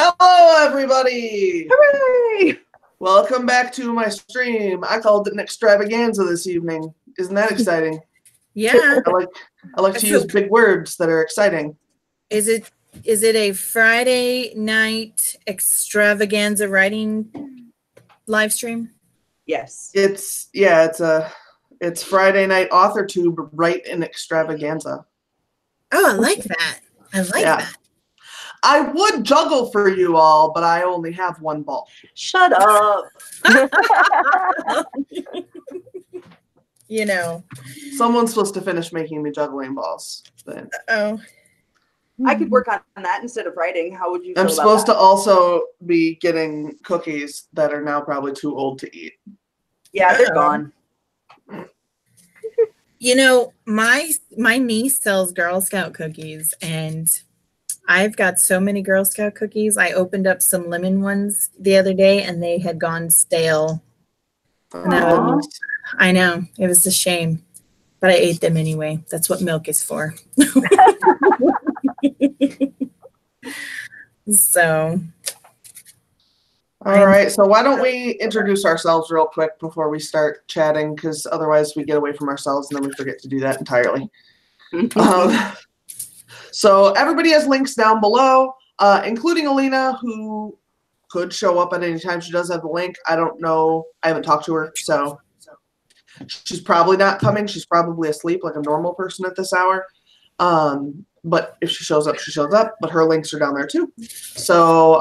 Hello, everybody! Hooray! Welcome back to my stream. I called it an extravaganza this evening. Isn't that exciting? Yeah. I like to use big words that are exciting. Is it a Friday night extravaganza writing live stream? Yes. It's Friday night Authortube write an extravaganza. Oh, I like that. I like that. I would juggle for you all, but I only have one ball. Shut up. You know. Someone's supposed to finish making me juggling balls. But I could work on that instead of writing. How would you feel I'm about supposed that? to also be getting cookies that are now probably too old to eat. Yeah, they're gone. You know, my niece sells Girl Scout cookies, and I've got so many Girl Scout cookies. I opened up some lemon ones the other day, and they had gone stale. I know. It was a shame. But I ate them anyway. That's what milk is for. So. All right. So why don't we introduce ourselves real quick before we start chatting, because otherwise we get away from ourselves and then we forget to do that entirely. So everybody has links down below, including Alina, who could show up at any time. She does have the link. I don't know. I haven't talked to her, so she's probably not coming. She's probably asleep like a normal person at this hour. But if she shows up, she shows up. But her links are down there too. So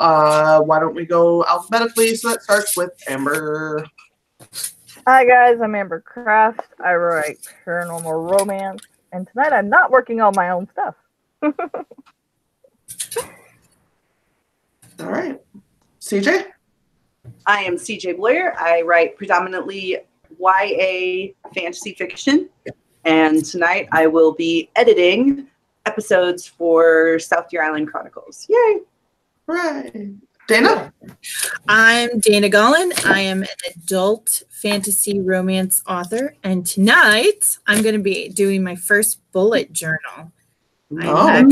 why don't we go alphabetically? So that starts with Amber. Hi guys, I'm Amber Craft. I write paranormal romance, and tonight I'm not working on my own stuff. All right. CJ? I am CJ Blair. I write predominantly YA fantasy fiction. And tonight I will be editing episodes for South Deer Island Chronicles. Yay! Right. Dana? I'm Dana Gollin. I am an adult fantasy romance author. And tonight I'm going to be doing my first bullet journal. I've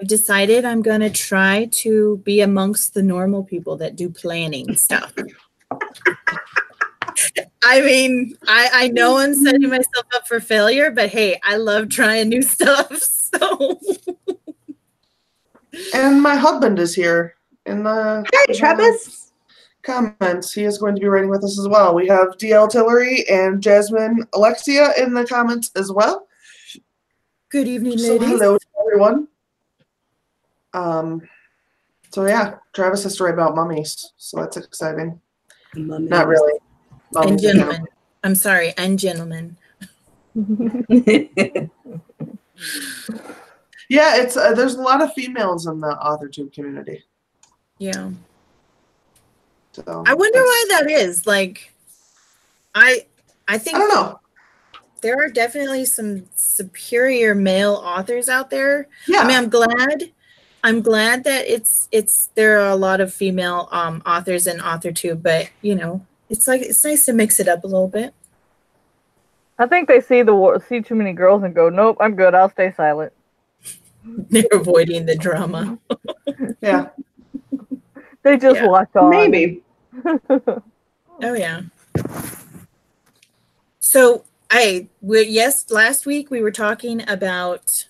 decided I'm going to try to be amongst the normal people that do planning stuff. I mean, I know I'm setting myself up for failure, but hey, I love trying new stuff. So. And my husband is here in the Travis comments. He is going to be writing with us as well. We have DL Tillery and Jasmine Alexia in the comments as well. Good evening, So ladies. hello to everyone. So yeah, Travis has to write about mummies, so that's exciting. Mummies. Not really. And gentlemen. I'm sorry, and gentlemen. Yeah, it's there's a lot of females in the Authortube community. Yeah. So I wonder why that is. Like, I think I don't know. there are definitely some superior male authors out there. Yeah. I mean, I'm glad that there are a lot of female authors in Authortube, but you know, it's nice to mix it up a little bit. I think they see too many girls and go, nope, I'm good. I'll stay silent. They're avoiding the drama. Yeah. They just watch on. Maybe. Oh yeah. So last week we were talking about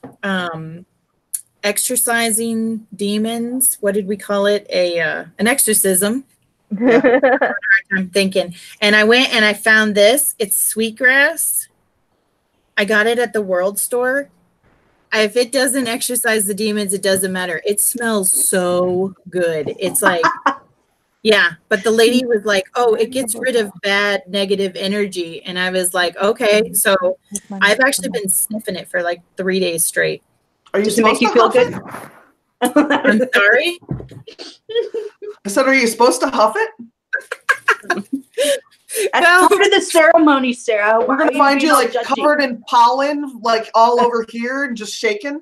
exorcising demons. What did we call it? An exorcism. I'm thinking. And I went and I found this. It's sweetgrass. I got it at the World Store. If it doesn't exorcise the demons, it doesn't matter. It smells so good. It's like, yeah. But the lady was like, oh, it gets rid of bad negative energy. And I was like, okay. So I've actually been sniffing it for like 3 days straight. Does it make you feel good? I'm sorry? I said, are you supposed to huff it? That's part of the ceremony, Sarah. We're going to find you like covered in pollen, like all over here and just shaking.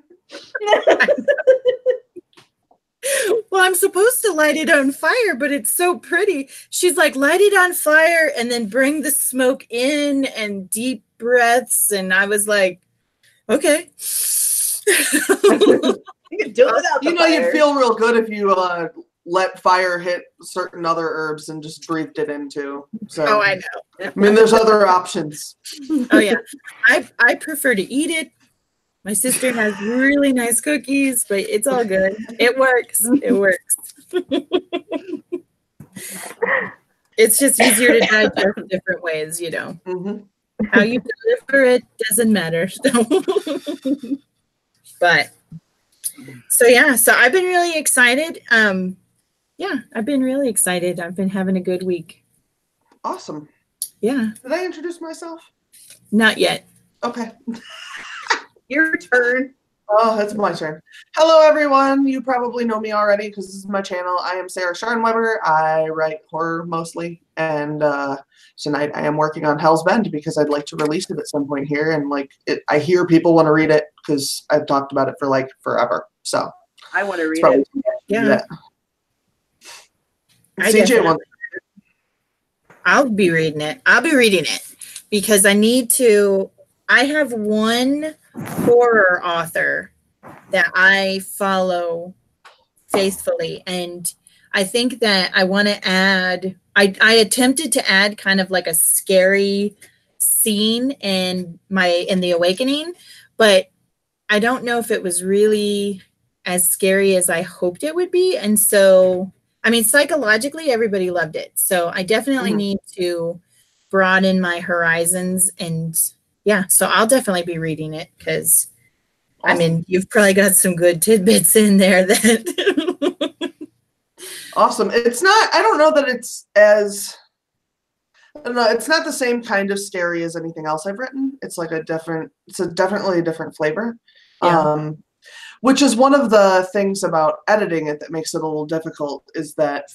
Well, I'm supposed to light it on fire, but it's so pretty. She's like, light it on fire and then bring the smoke in and deep breaths. And I was like, okay. I think a do it without the fire. You'd feel real good if you let fire hit certain other herbs and just breathed it into. So, Oh, I know. I mean, there's other options. Oh yeah, I prefer to eat it. My sister has really nice cookies, but it's all good. It works. It works. It's just easier to digest different ways, you know. Mm-hmm. How you deliver it doesn't matter. But so yeah, so I've been really excited. Yeah, I've been really excited. I've been having a good week. Awesome. Yeah. Did I introduce myself? Not yet. Okay. Your turn. Oh, it's my turn. Hello, everyone. You probably know me already because this is my channel. I am Sarah Scharnweber. I write horror mostly, and tonight I am working on Hell's Bend because I'd like to release it at some point here. And I hear people want to read it because I've talked about it for like forever. So I want to read it. Yeah. CJ wants. I'll be reading it. I'll be reading it because I need to. I have one horror author that I follow faithfully, and I think that I want to add. I attempted to add kind of like a scary scene in The Awakening, but I don't know if it was really as scary as I hoped it would be, and so. I mean, psychologically, everybody loved it. So I definitely need to broaden my horizons. And yeah, so I'll definitely be reading it because, awesome. I mean, you've probably got some good tidbits in there that. Awesome. It's not, I don't know that it's as, I don't know, it's not the same kind of scary as anything else I've written. It's like definitely a different flavor. Yeah. Which is one of the things about editing it that makes it a little difficult is that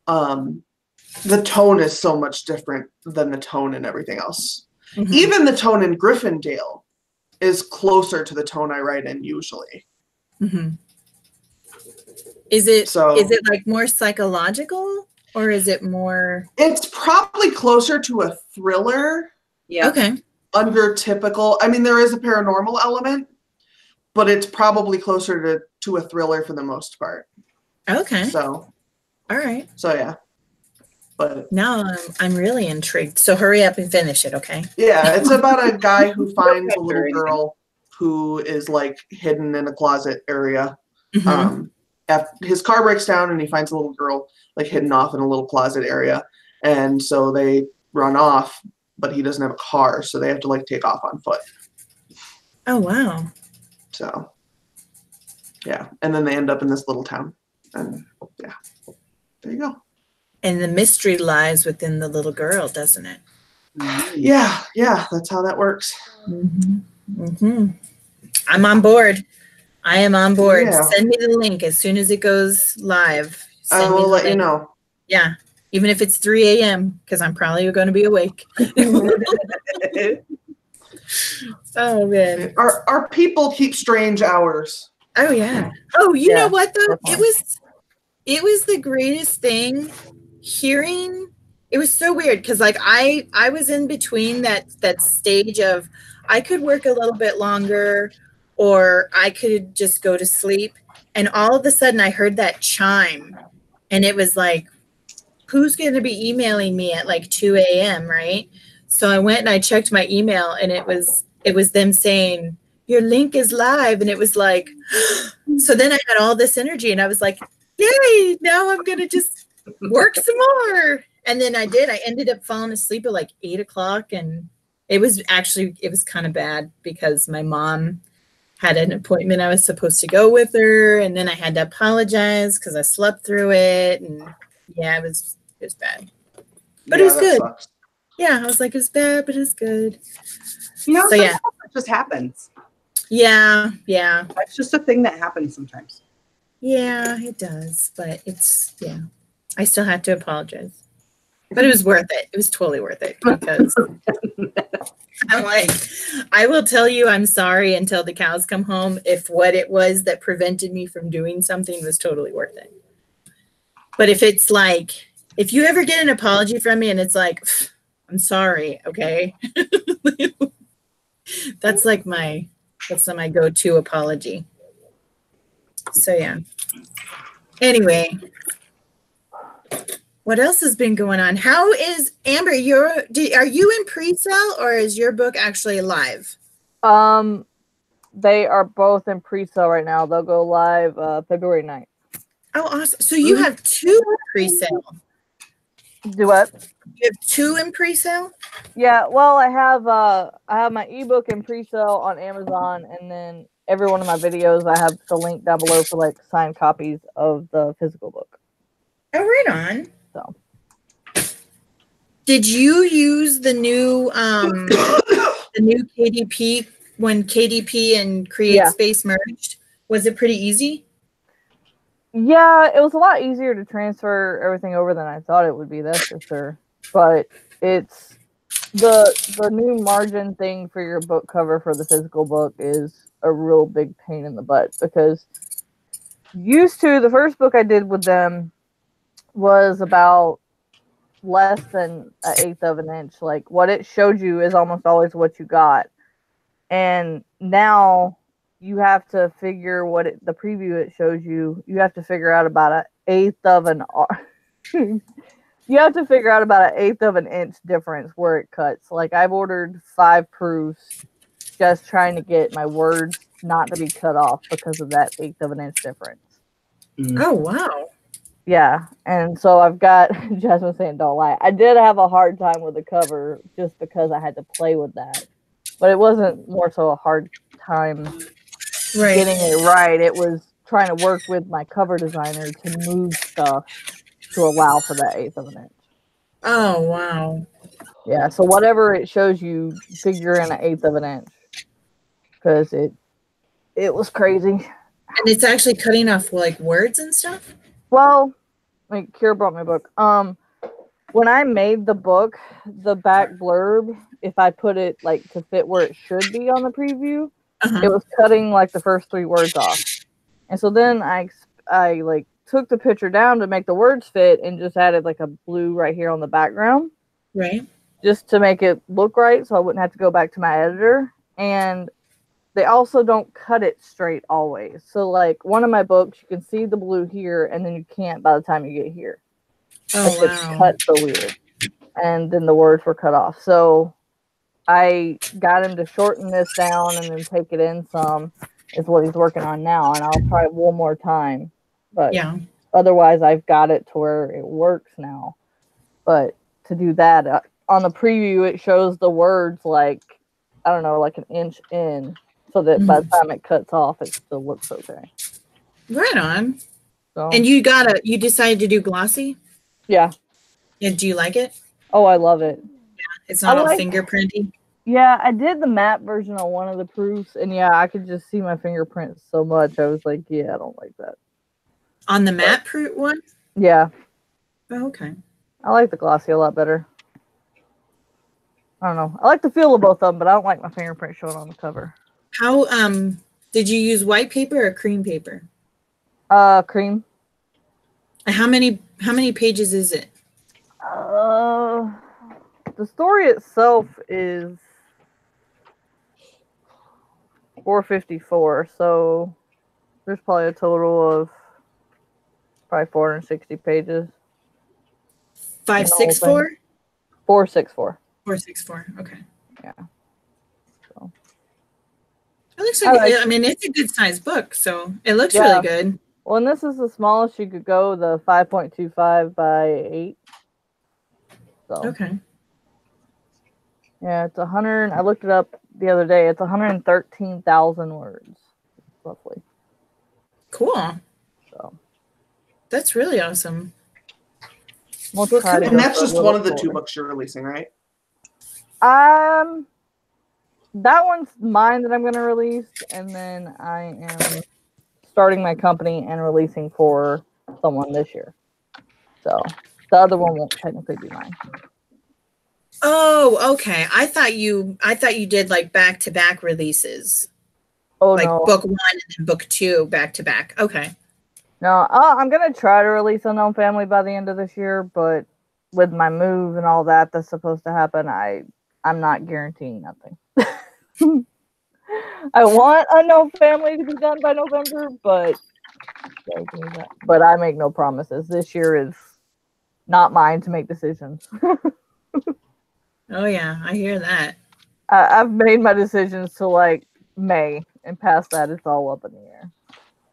the tone is so much different than the tone in everything else. Mm-hmm. Even the tone in Gryffindale is closer to the tone I write in usually. Mm-hmm. Is it like more psychological or is it more? It's probably closer to a thriller. Yeah. Okay. Under typical, I mean, there is a paranormal element. But it's probably closer to a thriller for the most part. Okay. So. All right. So yeah. But now I'm really intrigued. So hurry up and finish it, okay? Yeah, it's about a guy who finds a little girl who is like hidden in a closet area. Mm-hmm. His car breaks down and he finds a little girl like hidden off in a little closet area, and so they run off, but he doesn't have a car, so they have to like take off on foot. Oh wow. So, yeah. And then they end up in this little town. And, yeah. There you go. And the mystery lies within the little girl, doesn't it? Yeah. Yeah. That's how that works. Mm-hmm. Mm-hmm. I'm on board. I am on board. Yeah. Send me the link as soon as it goes live. I will let you know. Yeah. Even if it's 3 a.m. because I'm probably going to be awake. Oh man, our people keep strange hours. Oh yeah. Oh, you know what though? It was the greatest thing hearing. It was so weird because like I was in between that stage of I could work a little bit longer or I could just go to sleep, and all of a sudden I heard that chime, and it was like, who's going to be emailing me at like 2 a.m. right? So I went and I checked my email, and it was them saying, your link is live. And it was like, so then I had all this energy and I was like, yay, now I'm going to just work some more. And then I did. I ended up falling asleep at like 8 o'clock. And it was kind of bad because my mom had an appointment I was supposed to go with her. And then I had to apologize because I slept through it. And yeah, it was bad. But it was good. Sucks. Yeah, I was like, it's bad, but it's good. You know, so yeah, it just happens. Yeah. It's just a thing that happens sometimes. Yeah, it does. But I still had to apologize. But it was worth it. It was totally worth it because I'm like, I will tell you I'm sorry until the cows come home if what it was that prevented me from doing something was totally worth it. But if it's like, if you ever get an apology from me and it's like, I'm sorry, okay? That's my go-to apology. So yeah. Anyway, what else has been going on? How is Amber? Are you in pre-sale or is your book actually live? They are both in pre-sale right now. They'll go live February 9th. Oh, awesome! So you have 2 pre-sale. Do what? You have 2 in pre-sale? Yeah, well, I have my ebook in pre-sale on Amazon, and then every one of my videos I have the link down below for like signed copies of the physical book. Oh, right on. So, did you use the new KDP when KDP and Create Space merged? Was it pretty easy? Yeah, it was a lot easier to transfer everything over than I thought it would be. That's for sure. But it's the new margin thing for your book cover for the physical book is a real big pain in the butt, because the first book I did with them was about less than 1/8 of an inch. Like, what it showed you is almost always what you got, and now you have to figure the preview it shows you. You have to figure out about 1/8 of an you have to figure out about 1/8 of an inch difference where it cuts. Like, I've ordered 5 proofs just trying to get my words not to be cut off because of that 1/8 of an inch difference. Oh, wow. Yeah, and so I've got Jasmine saying don't lie. I did have a hard time with the cover just because I had to play with that. But it wasn't more so a hard time getting it right. It was trying to work with my cover designer to move stuff to allow for that 1/8 of an inch. Oh, wow. Yeah, so whatever it shows you, figure in 1/8 of an inch. Because it was crazy. And it's actually cutting off like words and stuff? Well, like, Kira brought my book. When I made the book, the back blurb, if I put it like to fit where it should be on the preview, it was cutting like the first 3 words off. And so then I like took the picture down to make the words fit and just added like a blue right here on the background. Right. Just to make it look right so I wouldn't have to go back to my editor. And they also don't cut it straight always. So like one of my books, you can see the blue here, and then you can't by the time you get here. Oh, like, wow. it's cut so weird. And then the words were cut off. So I got him to shorten this down and then take it in some, is what he's working on now. And I'll try one more time. But otherwise, I've got it to where it works now. But to do that, on the preview, it shows the words like, I don't know, like 1 inch in. So that by the time it cuts off, it still looks okay. Right on. So, and you decided to do glossy? Yeah. And do you like it? Oh, I love it. Yeah, it's not all fingerprinty. Yeah, I did the matte version on one of the proofs, and yeah, I could just see my fingerprints so much. I was like, yeah, I don't like that. On the matte proof one? Yeah. Oh, okay. I like the glossy a lot better. I don't know. I like the feel of both of them, but I don't like my fingerprint showing on the cover. How did you use white paper or cream paper? Cream. How many pages is it? The story itself is 454, so there's probably a total of probably 460 pages. 564? 464. 464. Okay. Yeah. So it looks like I mean, it's a good sized book, so it looks really good. Well, and this is the smallest you could go, the 5.25 by 8. So okay. Yeah, it's 100. I looked it up the other day. It's 113,000 words, roughly. Cool. So that's really awesome. And that's just one of the 2 books you're releasing, right? That one's mine that I'm going to release, and then I am starting my company and releasing for someone this year. So the other one won't technically be mine. Oh, okay. I thought you did like back-to-back releases. Oh, like no. book 1 and then book 2 back-to-back. Okay. No, I'm going to try to release Unknown Family by the end of this year, but with my move and all that that's supposed to happen, I'm not guaranteeing nothing. I want Unknown Family to be done by November, but But I make no promises. This year is not mine to make decisions. Oh yeah, I hear that. I've made my decisions to like May, and past that, it's all up in the air.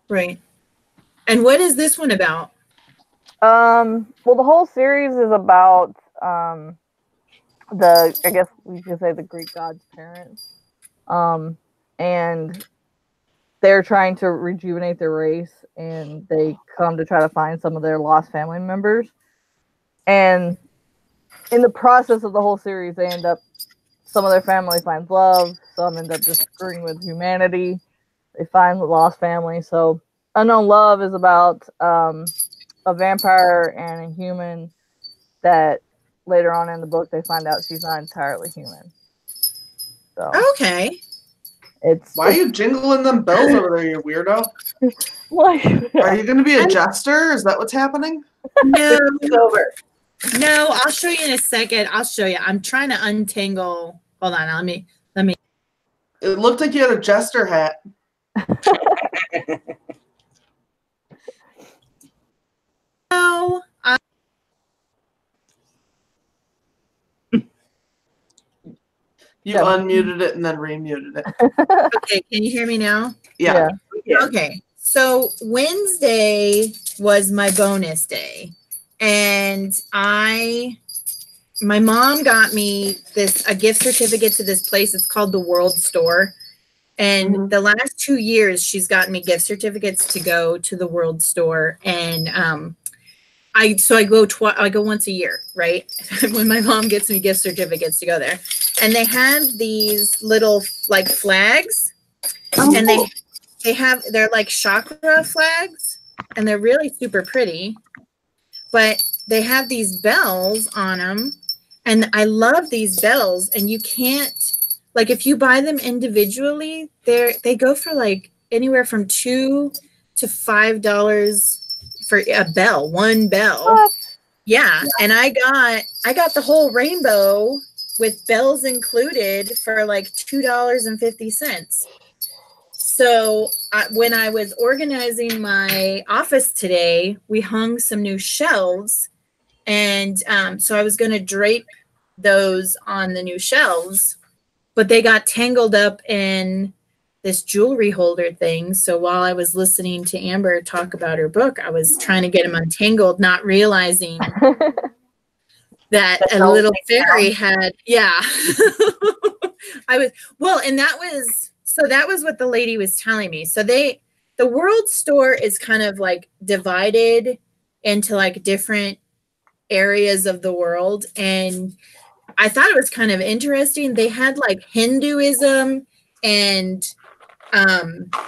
Right. And what is this one about? Well, the whole series is about I guess we could say the Greek god's parents. And they're trying to rejuvenate their race, and they come to try to find some of their lost family members. And in the process of the whole series, they end up, some of their family finds love, some end up just screwing with humanity. They find the lost family. So Unknown Love is about a vampire and a human that later on in the book they find out she's not entirely human. So Okay. Why are you jingling them bells over there, you weirdo? Like, Are you going to be a jester? Is that what's happening? No, It's over. no, I'll show you in a second. I'll show you. I'm trying to untangle. Hold on, let me. It looked like you had a jester hat. No, You Yeah. unmuted it and then remuted it. okay. Can you hear me now? Yeah. Yeah. Okay. So Wednesday was my bonus day, and my mom got me a gift certificate to this place. It's called the World Store. And the last 2 years, she's gotten me gift certificates to go to the World Store. And I go once a year, right? When my mom gets me gift certificates to go there. And they have these little like flags. And they're like chakra flags, and they're really super pretty. But they have these bells on them. And I love these bells, and you can't, like, if you buy them individually, they go for like anywhere from $2 to $5 for a bell, one bell. What? Yeah, and I got the whole rainbow with bells included for like $2.50. So when I was organizing my office today, we hung some new shelves. And so I was going to drape those on the new shelves, but they got tangled up in this jewelry holder thing. So while I was listening to Amber talk about her book, I was trying to get them untangled, not realizing that a little fairy had, yeah. And that was what the lady was telling me. So the World Store is kind of like divided into like different areas of the world, and I thought it was kind of interesting. They had like Hinduism and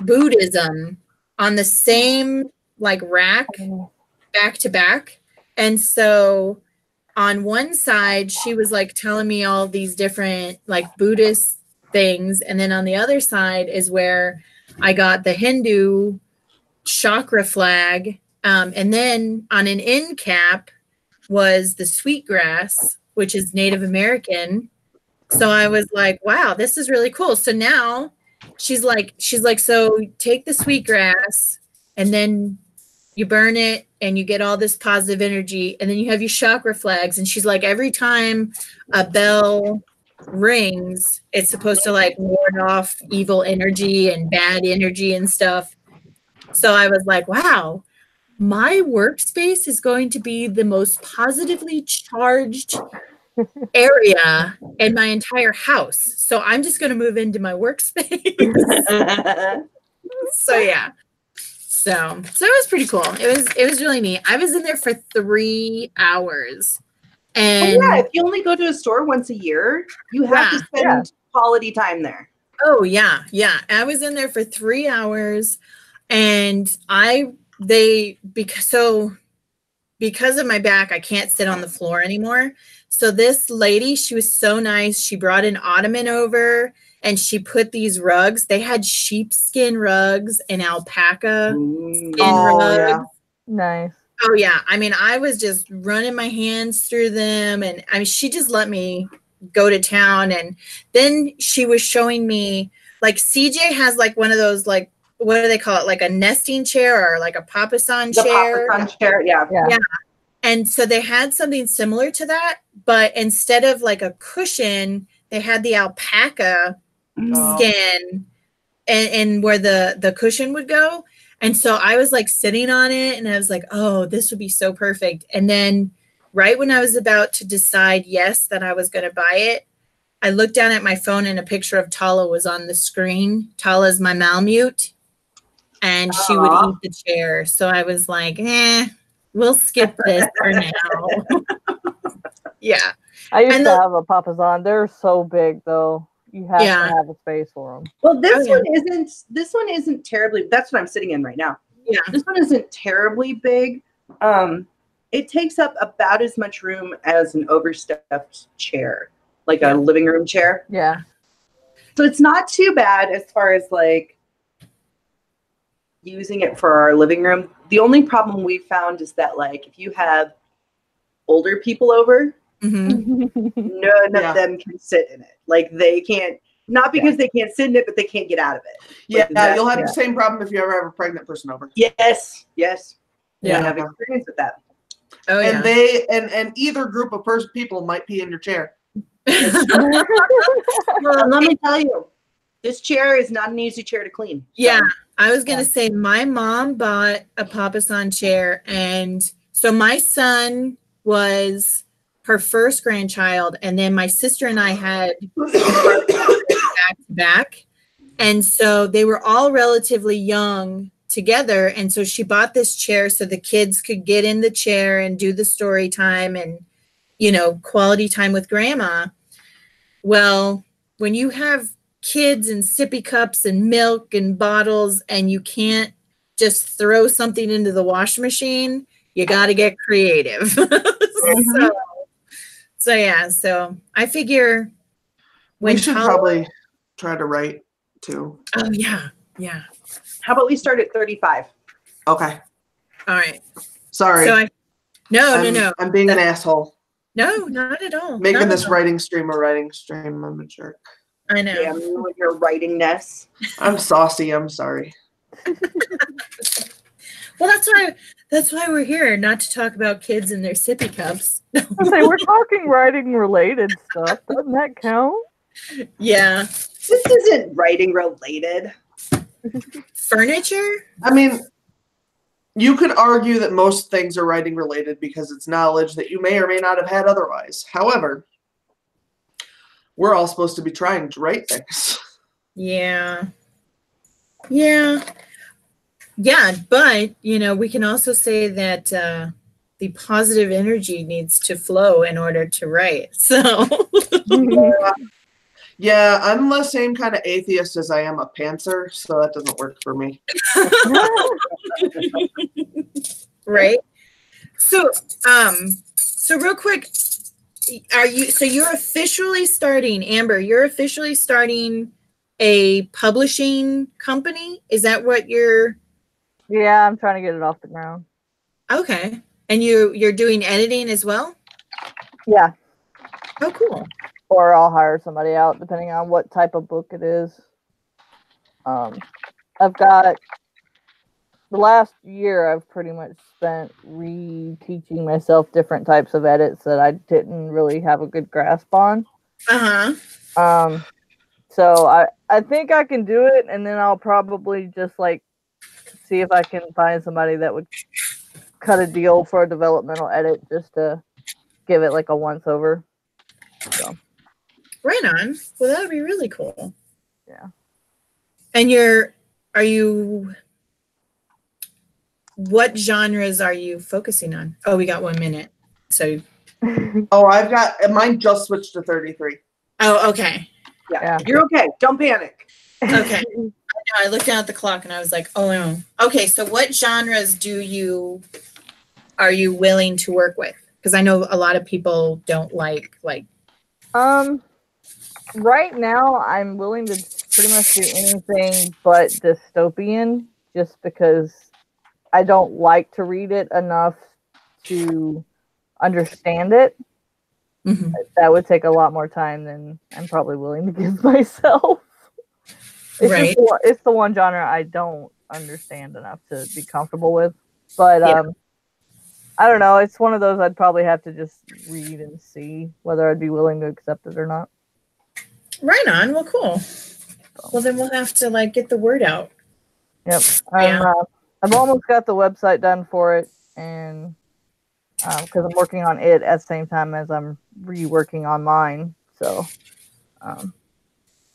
Buddhism on the same like rack, back to back. And so on one side she was like telling me all these different like Buddhist things, and then on the other side is where I got the Hindu chakra flag, and then on an end cap was the sweetgrass, which is Native American. So I was like, wow, this is really cool. So now she's like, so take the sweetgrass and then you burn it and you get all this positive energy, and then you have your chakra flags. And she's like, every time a bell rings, it's supposed to like ward off evil energy and bad energy and stuff. So I was like, wow, my workspace is going to be the most positively charged area in my entire house. So I'm just going to move into my workspace. So yeah. So it was pretty cool. It was really neat. I was in there for 3 hours. And yeah, if you only go to a store once a year, you have to spend quality time there. Oh yeah. Yeah. I was in there for 3 hours, and because of my back, I can't sit on the floor anymore. So this lady, she was so nice. She brought an ottoman over, and she put these rugs. They had sheepskin rugs and alpaca skin rugs. Yeah. Nice. Oh yeah. I mean, I was just running my hands through them, and I mean, she just let me go to town. And then she was showing me, like, CJ has like one of those like what do they call it? Like a nesting chair or like a papasan chair. The Papasan chair, yeah. Yeah. And so they had something similar to that, but instead of like a cushion, they had the alpaca skin and where the cushion would go. And so I was like sitting on it and I was like, oh, this would be so perfect. And then right when I was about to decide, yes, that I was going to buy it, I looked down at my phone and a picture of Tala was on the screen. Tala's my Malamute, and she would eat the chair. So I was like, we'll skip this for now. Yeah. I used to have a Papasan. They're so big, though. You have to have a space for them. Well, this one isn't terribly. That's what I'm sitting in right now. Yeah. This one isn't terribly big. It takes up about as much room as an overstuffed chair, like a living room chair. Yeah. So it's not too bad as far as like using it for our living room. The only problem we found is that like if you have older people over, none of them can sit in it. Like they can't, not because they can't sit in it, but they can't get out of it. Yeah, like you'll have the same problem if you ever have a pregnant person over. Yes. Yeah. I have Yeah. experience with that. Oh, And yeah. they and either group of people might pee in your chair. Well, let me tell you, this chair is not an easy chair to clean. So. Yeah, I was going to say my mom bought a Papasan chair, and so my son was her first grandchild, and then my sister and I had back to back, and so they were all relatively young together, and so she bought this chair so the kids could get in the chair and do the story time and, you know, quality time with grandma. Well, when you have kids and sippy cups and milk and bottles and you can't just throw something into the washing machine, you got to get creative. So I figure when we should probably try to write too. Oh yeah. How about we start at 35? Okay. All right. Sorry. So no. I'm being an asshole. No, not at all. Making Not this at all. writing stream a writing stream. I'm a jerk. I know. Damn you with your writingness. I'm saucy. I'm sorry. Well, that's why we're here, not to talk about kids and their sippy cups. We're talking writing related stuff. Doesn't that count? Yeah. This isn't writing related. Furniture? I mean, you could argue that most things are writing related because it's knowledge that you may or may not have had otherwise. However, we're all supposed to be trying to write things. Yeah, but, you know, we can also say that the positive energy needs to flow in order to write. So, yeah, I'm the same kind of atheist as I am a pantser, so that doesn't work for me. right? So real quick, you're officially starting, Amber, you're officially starting a publishing company? Is that what you're... Yeah, I'm trying to get it off the ground. Okay. And you're doing editing as well? Yeah. Oh, cool. Or I'll hire somebody out, depending on what type of book it is. I've got... The last year, I've pretty much spent reteaching myself different types of edits that I didn't really have a good grasp on. Uh-huh. So I think I can do it, and then I'll probably just like see if I can find somebody that would cut a deal for a developmental edit just to give it like a once over. So. Right on. Well, that would be really cool. Yeah. And what genres are you focusing on? Oh, we got 1 minute. So. Oh, I've got mine just switched to 33. Oh, okay. Yeah. You're okay. Don't panic. Okay. I looked down at the clock and I was like, oh no. Okay, so what genres are you willing to work with? Because I know a lot of people don't like. Right now I'm willing to pretty much do anything but dystopian, just because I don't like to read it enough to understand it. Mm-hmm. That would take a lot more time than I'm probably willing to give myself. It's Right. it's the one genre I don't understand enough to be comfortable with. But Yeah. I don't know. It's one of those I'd probably have to just read and see whether I'd be willing to accept it or not. Right on. Well, cool. Well, then we'll have to like get the word out. Yep. Yeah. I've almost got the website done for it, and because I'm working on it at the same time as I'm reworking on mine. So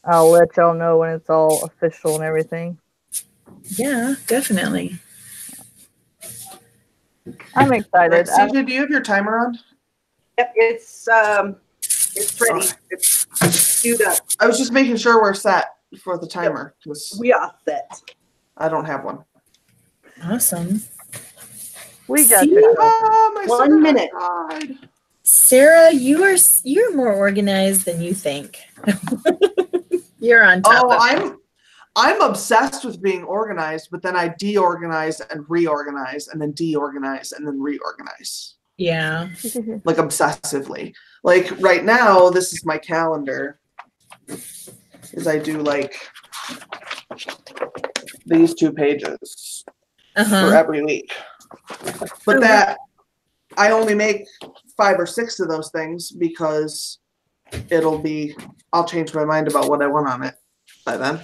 I'll let y'all know when it's all official and everything. Yeah, definitely. I'm excited. CJ, do you have your timer on? Yep, it's ready. Okay. It's queued up. I was just making sure we're set for the timer because We are set. I don't have one. Awesome. We got See? you. Oh, my 1 sugar minute. died. Sarah, you're more organized than you think. You're on top Oh, of it. I'm obsessed with being organized, but then I deorganize and reorganize and then deorganize and then reorganize. Yeah. Like obsessively. Like right now, this is my calendar. Is I do like these 2 pages for Uh-huh. every week. But Oh, that I only make 5 or 6 of those things because I'll change my mind about what I want on it by then.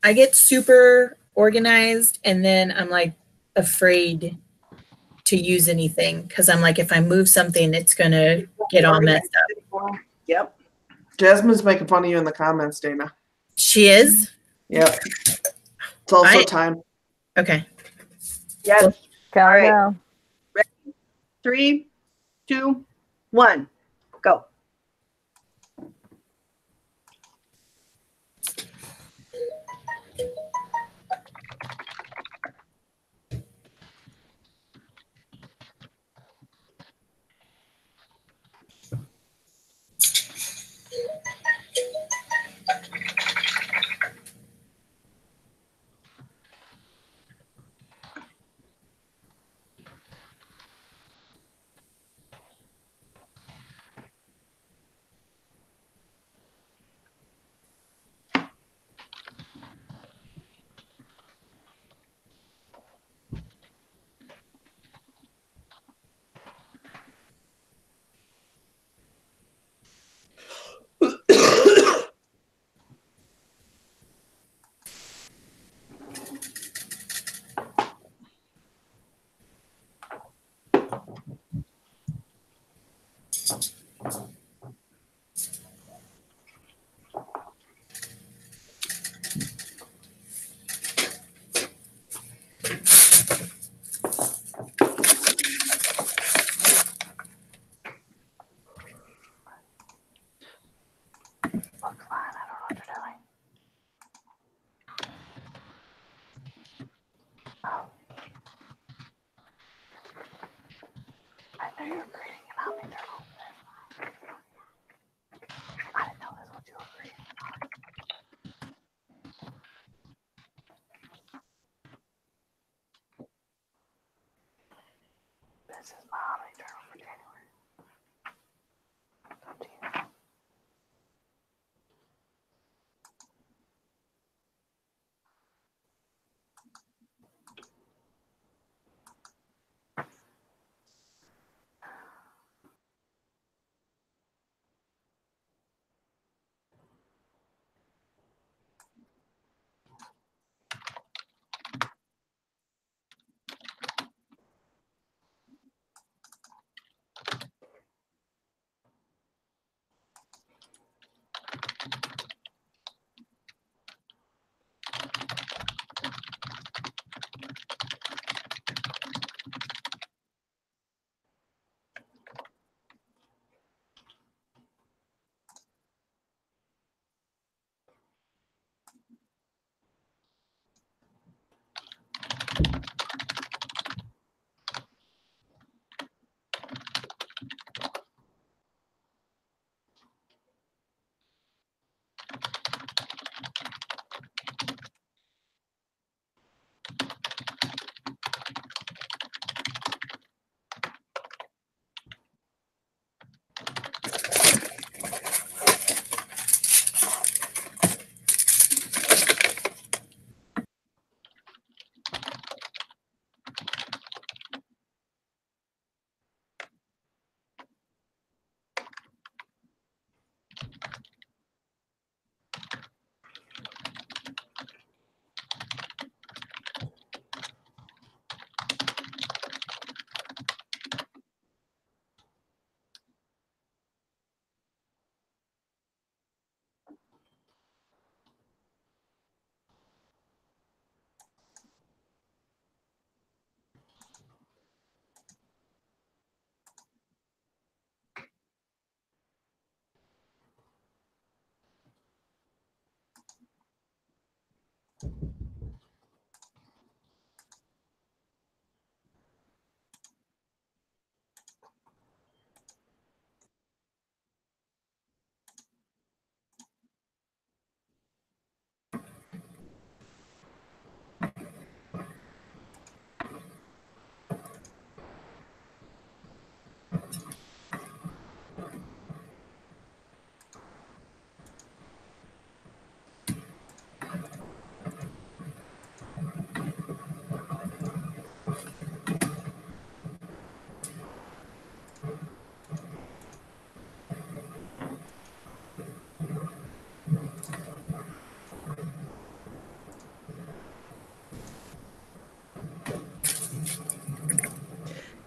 I get super organized and then I'm like afraid to use anything because I'm like, if I move something, it's gonna get all messed up. Yep. Jasmine's making fun of you in the comments, Dana. She is? Yep. It's also time. Okay. Yes. Count All right. down. 3, 2, 1, go. Looks fine. I don't know what you're doing. Oh. I know you were creating an omni journal. I didn't know that's what you were creating. This is my omni journal for January. Up to you.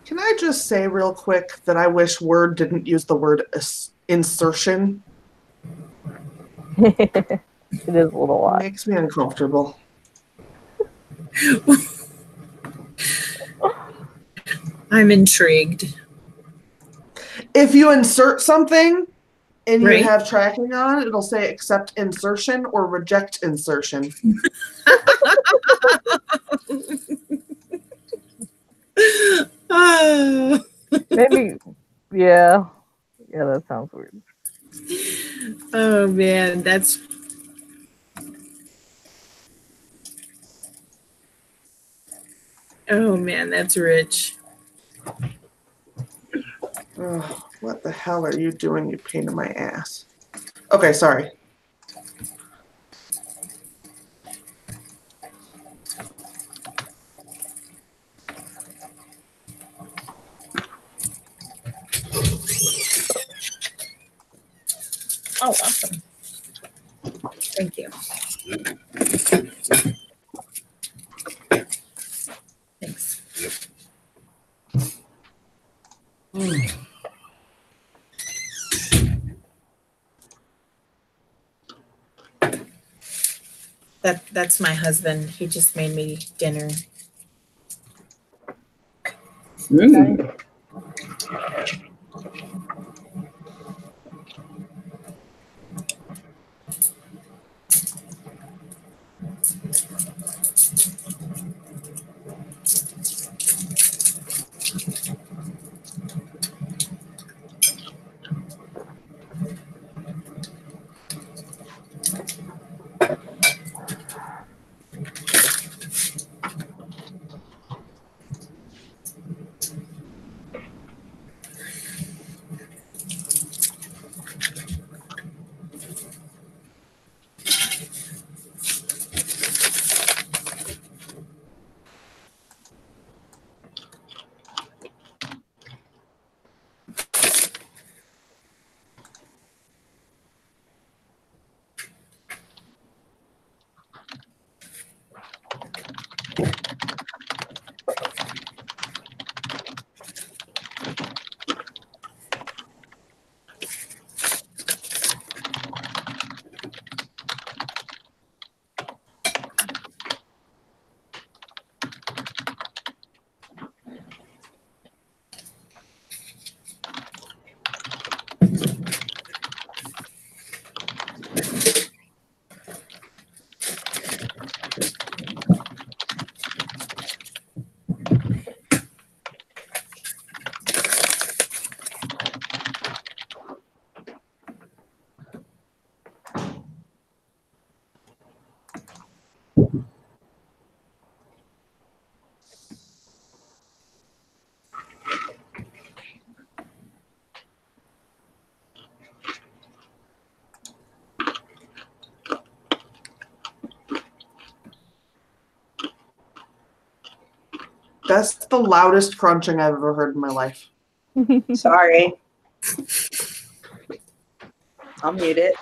Can I just say real quick that I wish Word didn't use the word insertion? It is a little It lot. makes me uncomfortable. I'm intrigued. If you insert something and you Right. have tracking on, it'll say accept insertion or reject insertion. Oh. Maybe, yeah. Yeah, that sounds weird. Oh man, that's rich. Ugh, what the hell are you doing, you pain in my ass? Okay, sorry. Oh, awesome. Thank you. Thanks. That's my husband. He just made me dinner. Mm. That's the loudest crunching I've ever heard in my life. Sorry. I'll mute it.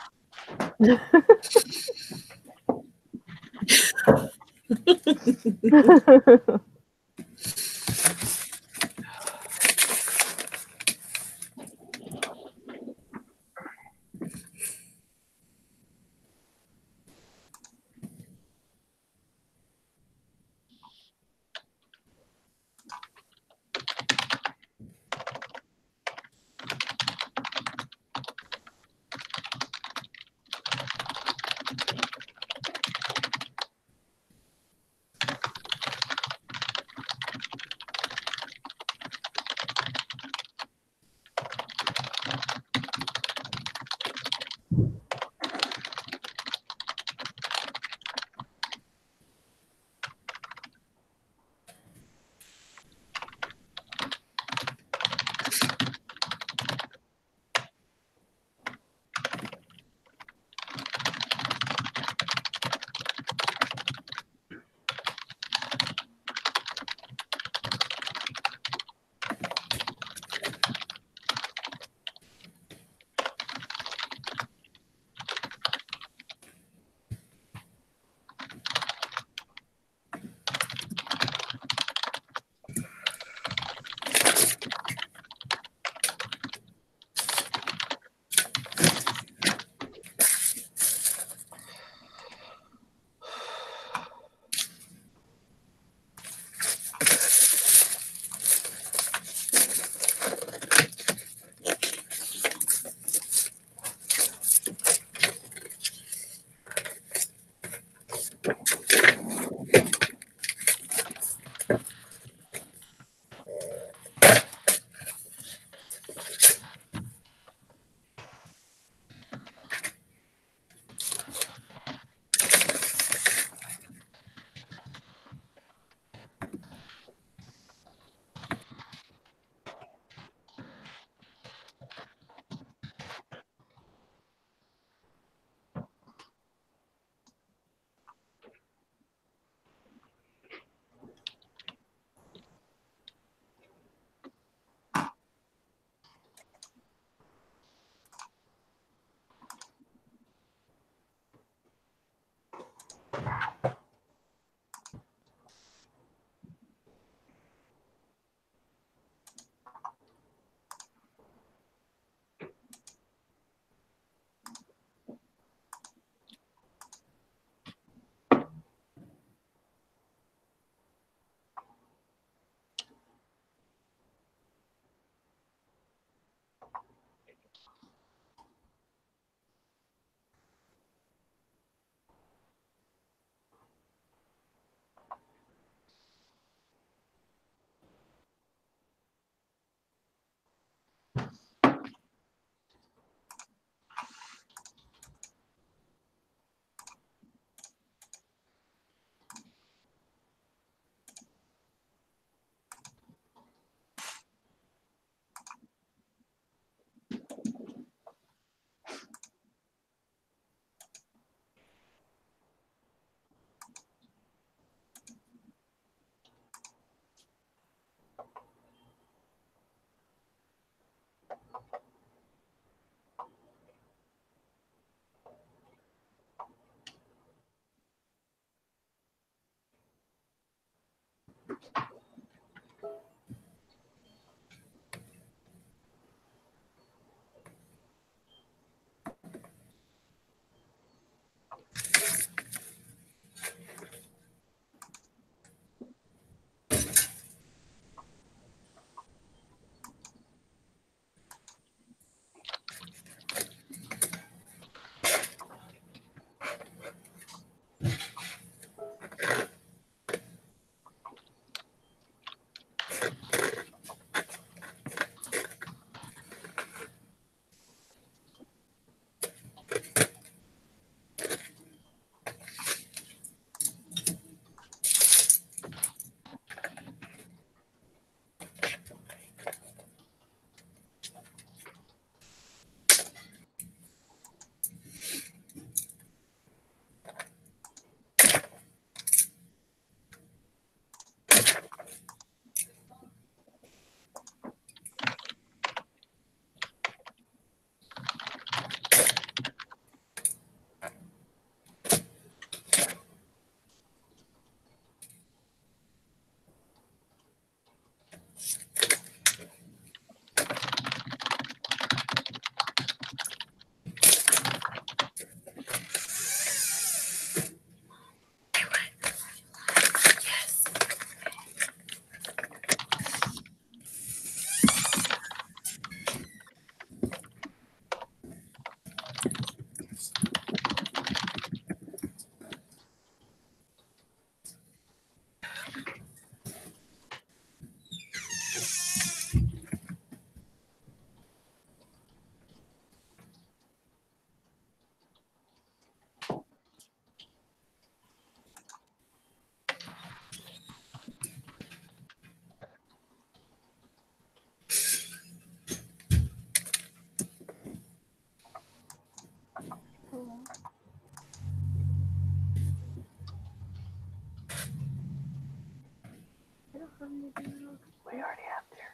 We already have Terry.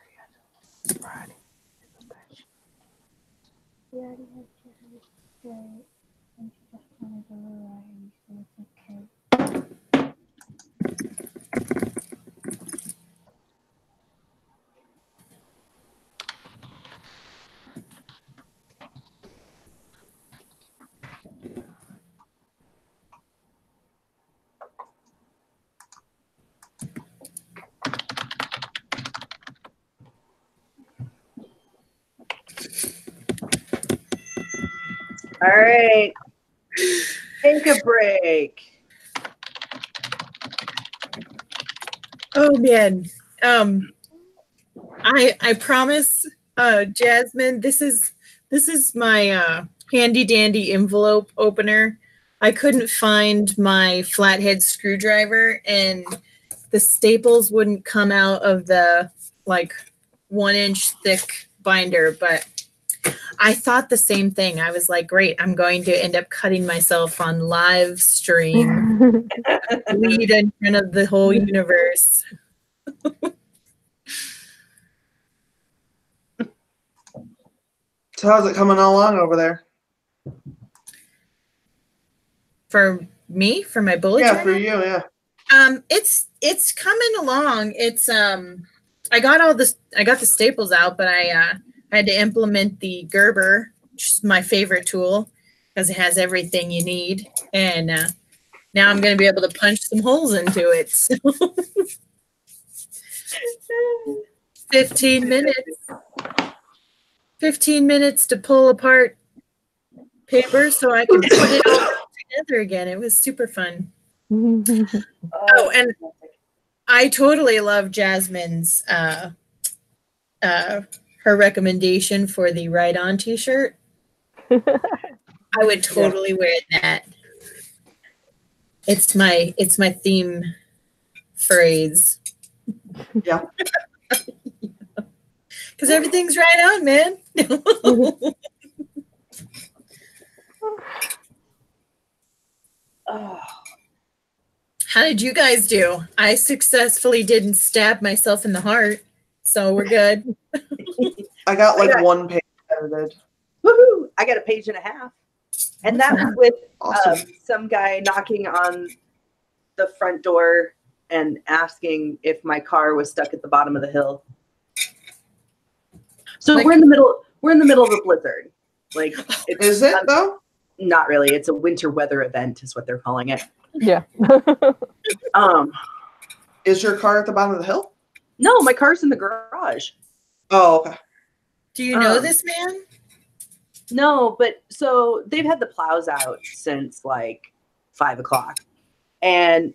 Friday. We already had Jerry straight, and she just wanted a variety, so it's okay. All right. Take a break. Oh man. I promise, Jasmine, this is my handy dandy envelope opener. I couldn't find my flathead screwdriver and the staples wouldn't come out of the like 1-inch thick binder, but I thought the same thing. I was like, great, I'm going to end up cutting myself on live stream, lead in front of the whole universe. So how's it coming along over there? For me, for my bullet Yeah, journal? for you, yeah. It's coming along. It's I got the staples out, but I had to implement the Gerber, which is my favorite tool because it has everything you need. And now I'm going to be able to punch some holes into it. So 15 minutes to pull apart paper so I can put it all together again. It was super fun. Oh, and I totally love Jasmine's her recommendation for the Ride On t-shirt. I would totally wear that. It's my theme phrase. Yeah. Because everything's right on, man. Oh. How did you guys do? I successfully didn't stab myself in the heart, so we're good. I got like one page edited. Woohoo! I got a page and a half. And that was with Awesome. some guy knocking on the front door and asking if my car was stuck at the bottom of the hill. So Like- we're in the middle. We're in the middle of a blizzard. Like, it's, Is it though? not really. It's a winter weather event, is what they're calling it. Yeah. Is your car at the bottom of the hill? No, my car's in the garage. Oh, okay. Do you know Um, this man? No, but so they've had the plows out since like 5 o'clock, and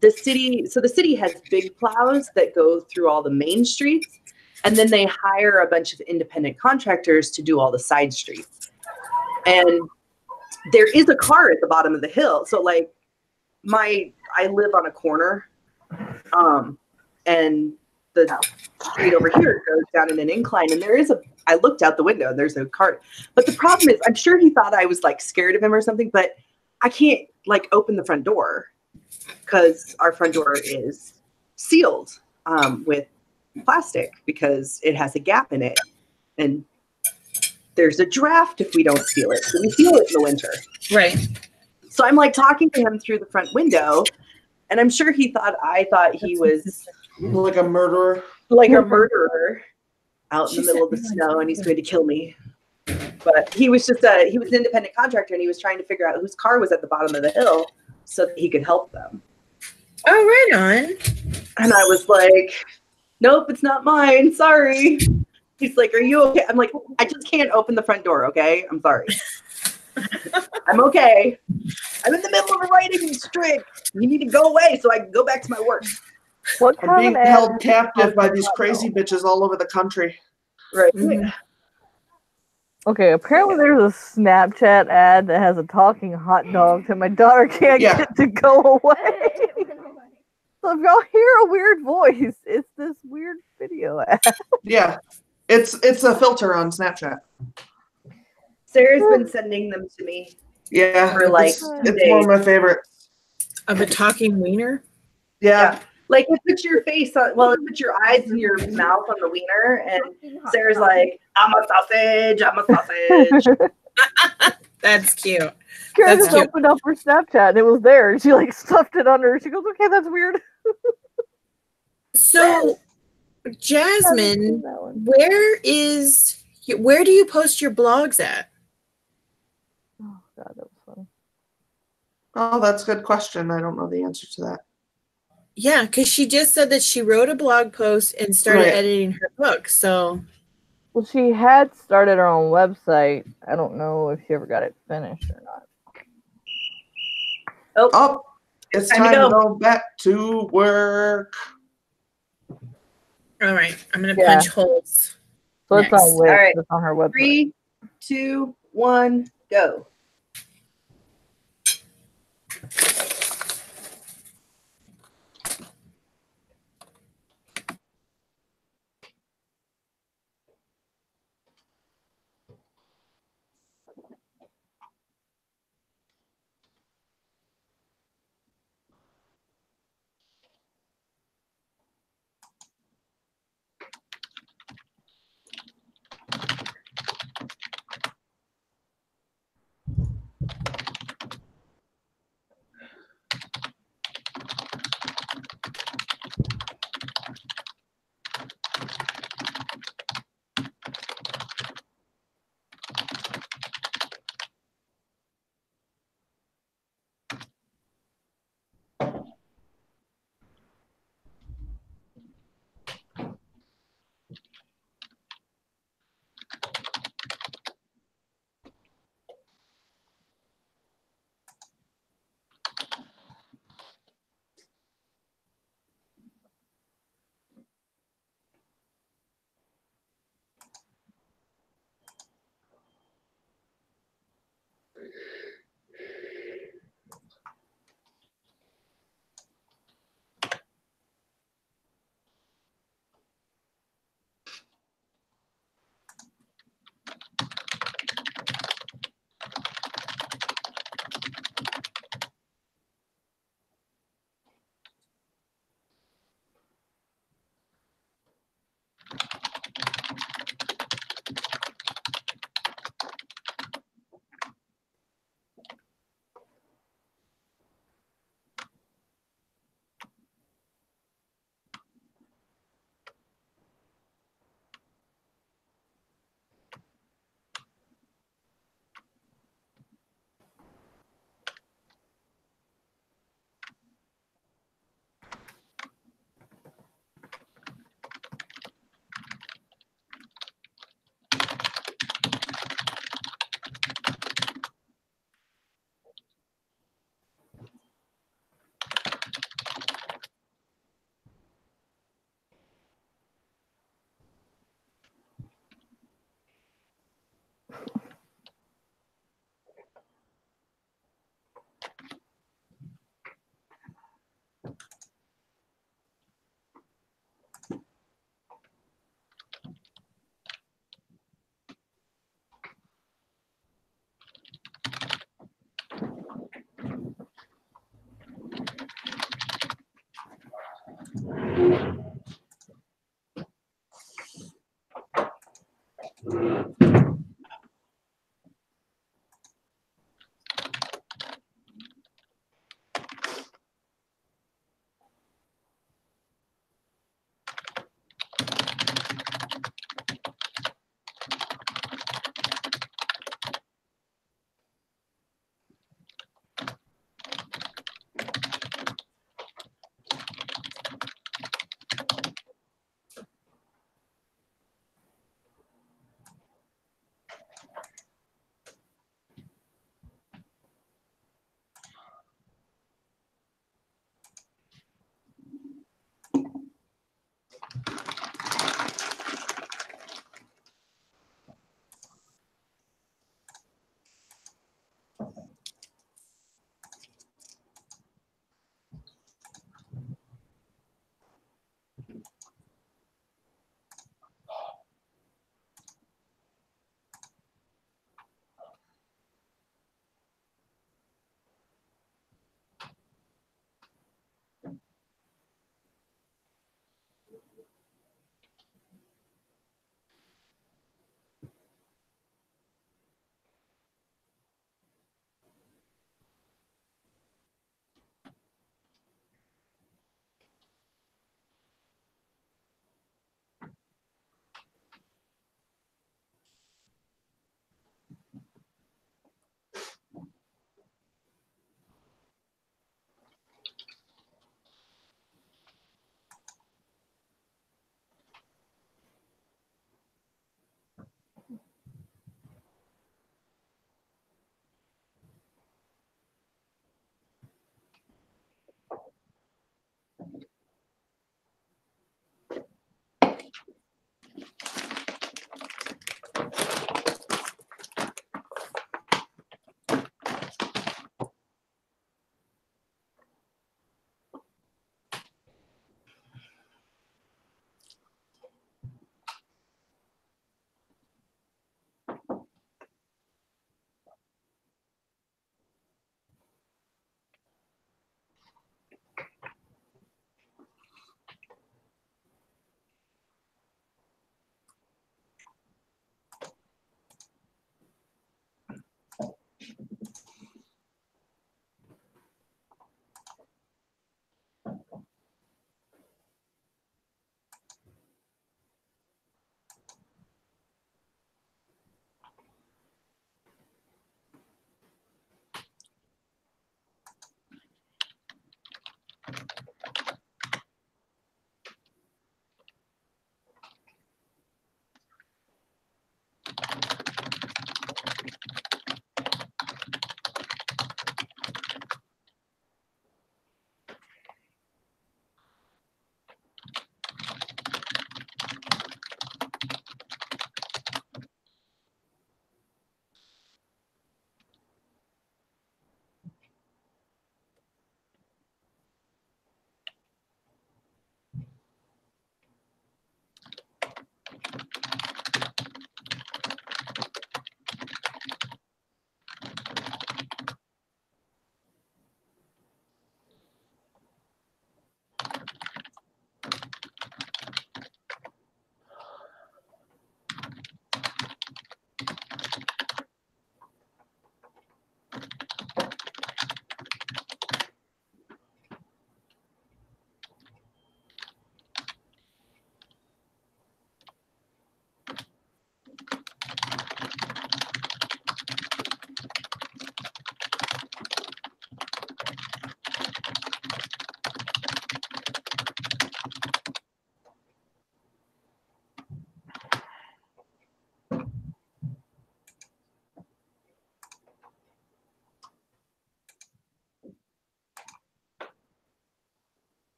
the city has big plows that go through all the main streets, and then they hire a bunch of independent contractors to do all the side streets. And there is a car at the bottom of the hill. So like I live on a corner, and the street over here goes down in an incline, and I looked out the window and there's a car. But the problem is, I'm sure he thought I was like scared of him or something, but I can't like open the front door because our front door is sealed with plastic because it has a gap in it. And there's a draft if we don't seal it. So we seal it in the winter. Right. So I'm like talking to him through the front window, and I'm sure I thought he was Like a murderer. like a murderer out in the middle of the snow and he's going to kill me. But he was just he was an independent contractor, and he was trying to figure out whose car was at the bottom of the hill so that he could help them. Oh, right on. And I was like, nope, it's not mine. Sorry. He's like, are you okay? I'm like, I just can't open the front door. Okay. I'm sorry. I'm okay. I'm in the middle of a writing streak. You need to go away so I can go back to my work. What I'm kind being of ad held is captive by this these about, crazy though? bitches all over the country. Right. Mhm. Okay, apparently there's a Snapchat ad that has a talking hot dog that my daughter can't Yeah. get to go away. So if y'all hear a weird voice, it's this weird video ad. Yeah. It's a filter on Snapchat. Sarah's been sending them to me. Yeah. For, like, it's 2 one of my favorites. Of a talking wiener? Yeah. Like, it puts your face on, well, it puts your eyes and your mouth on the wiener, and Sarah's like, I'm a sausage, I'm a sausage. That's cute. Kara That's just cute. opened up her Snapchat and it was there, and she like stuffed it under. She goes, "Okay, that's weird." So, Haven't Jasmine, seen that one. where do you post your blogs at? Oh god, that was funny. Oh, that's a good question. I don't know the answer to that. Yeah, because she just said that she wrote a blog post and started Right. editing her book. So, Well, she had started her own website. I don't know if she ever got it finished or not. Oh, it's Time to time to go. go back to work. all right, I'm going to Yeah. punch holes. So it's Nice. on Wix. All right. It's on her website. 3, 2, 1, go.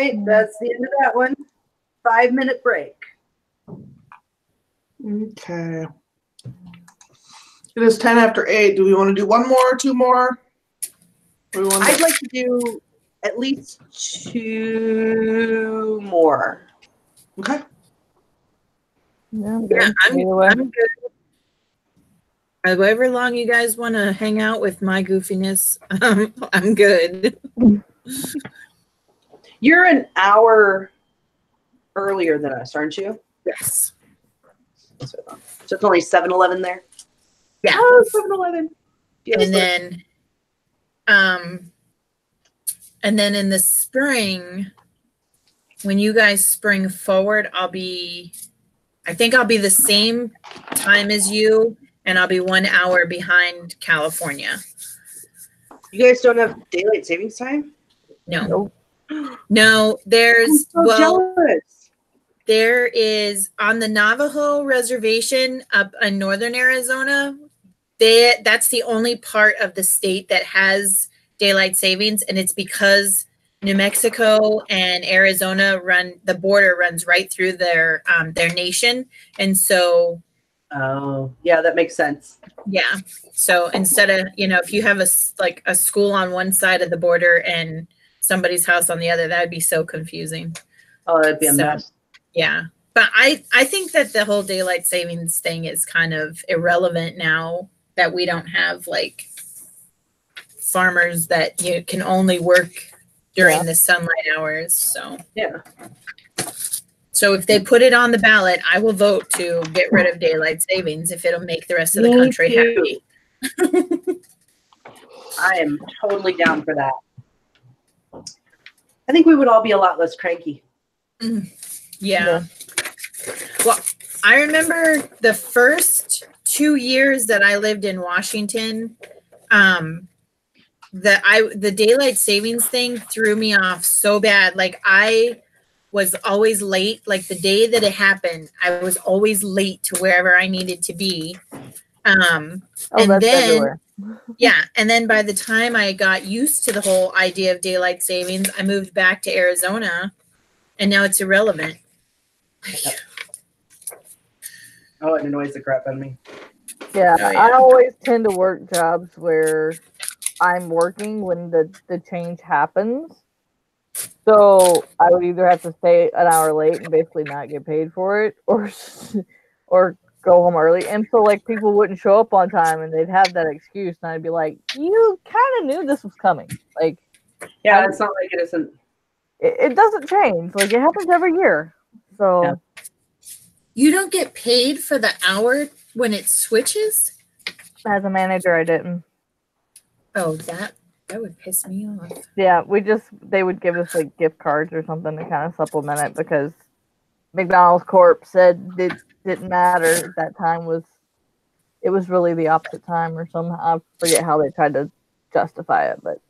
right, that's the end of that one. 5-minute break. Okay. It is 10 after 8. Do we want to do one more or two more? I'd like to do at least 2 more. Okay. Yeah, I'm good. However long you guys want to hang out with my goofiness, I'm good. You're an hour earlier than us, aren't you? Yes. So it's only 7-Eleven there? Yeah. Oh, 7-Eleven. And then in the spring, when you guys spring forward, I think I'll be the same time as you, and I'll be 1 hour behind California. You guys don't have daylight savings time? No. No, there's I'm so jealous. there is on the Navajo reservation up in northern Arizona. That's the only part of the state that has daylight savings, and it's because New Mexico and Arizona the border runs right through their nation, and so. Oh, yeah, that makes sense. Yeah. So instead of, if you have a school on one side of the border and somebody's house on the other, that would be so confusing. Oh, that'd be a mess. Yeah. But I think that the whole daylight savings thing is kind of irrelevant now that we don't have like farmers that you can only work during the sunlight hours. So yeah. So if they put it on the ballot, I will vote to get rid of daylight savings if it'll make the rest of the country happy. I am totally down for that. I think we would all be a lot less cranky. Yeah. Well, I remember the first 2 years that I lived in Washington, the daylight savings thing threw me off so bad. Like I was always late. Like the day that it happened, I was always late to wherever I needed to be. And then everywhere. Yeah. And then by the time I got used to the whole idea of daylight savings, I moved back to Arizona and now it's irrelevant. Oh, it annoys the crap out of me. Yeah, I always tend to work jobs where I'm working when the change happens. So I would either have to stay an hour late and basically not get paid for it, or go home early. And so like people wouldn't show up on time, and they'd have that excuse, and I'd be like, "You kind of knew this was coming." Like, yeah, it's not like it isn't. It doesn't change. Like it happens every year. So you don't get paid for the hour when it switches. As a manager, I didn't. Oh, that would piss me off. Yeah, they would give us like gift cards or something to kind of supplement it because McDonald's Corp said it didn't matter at that time. It was really the opposite time or somehow. I forget how they tried to justify it, but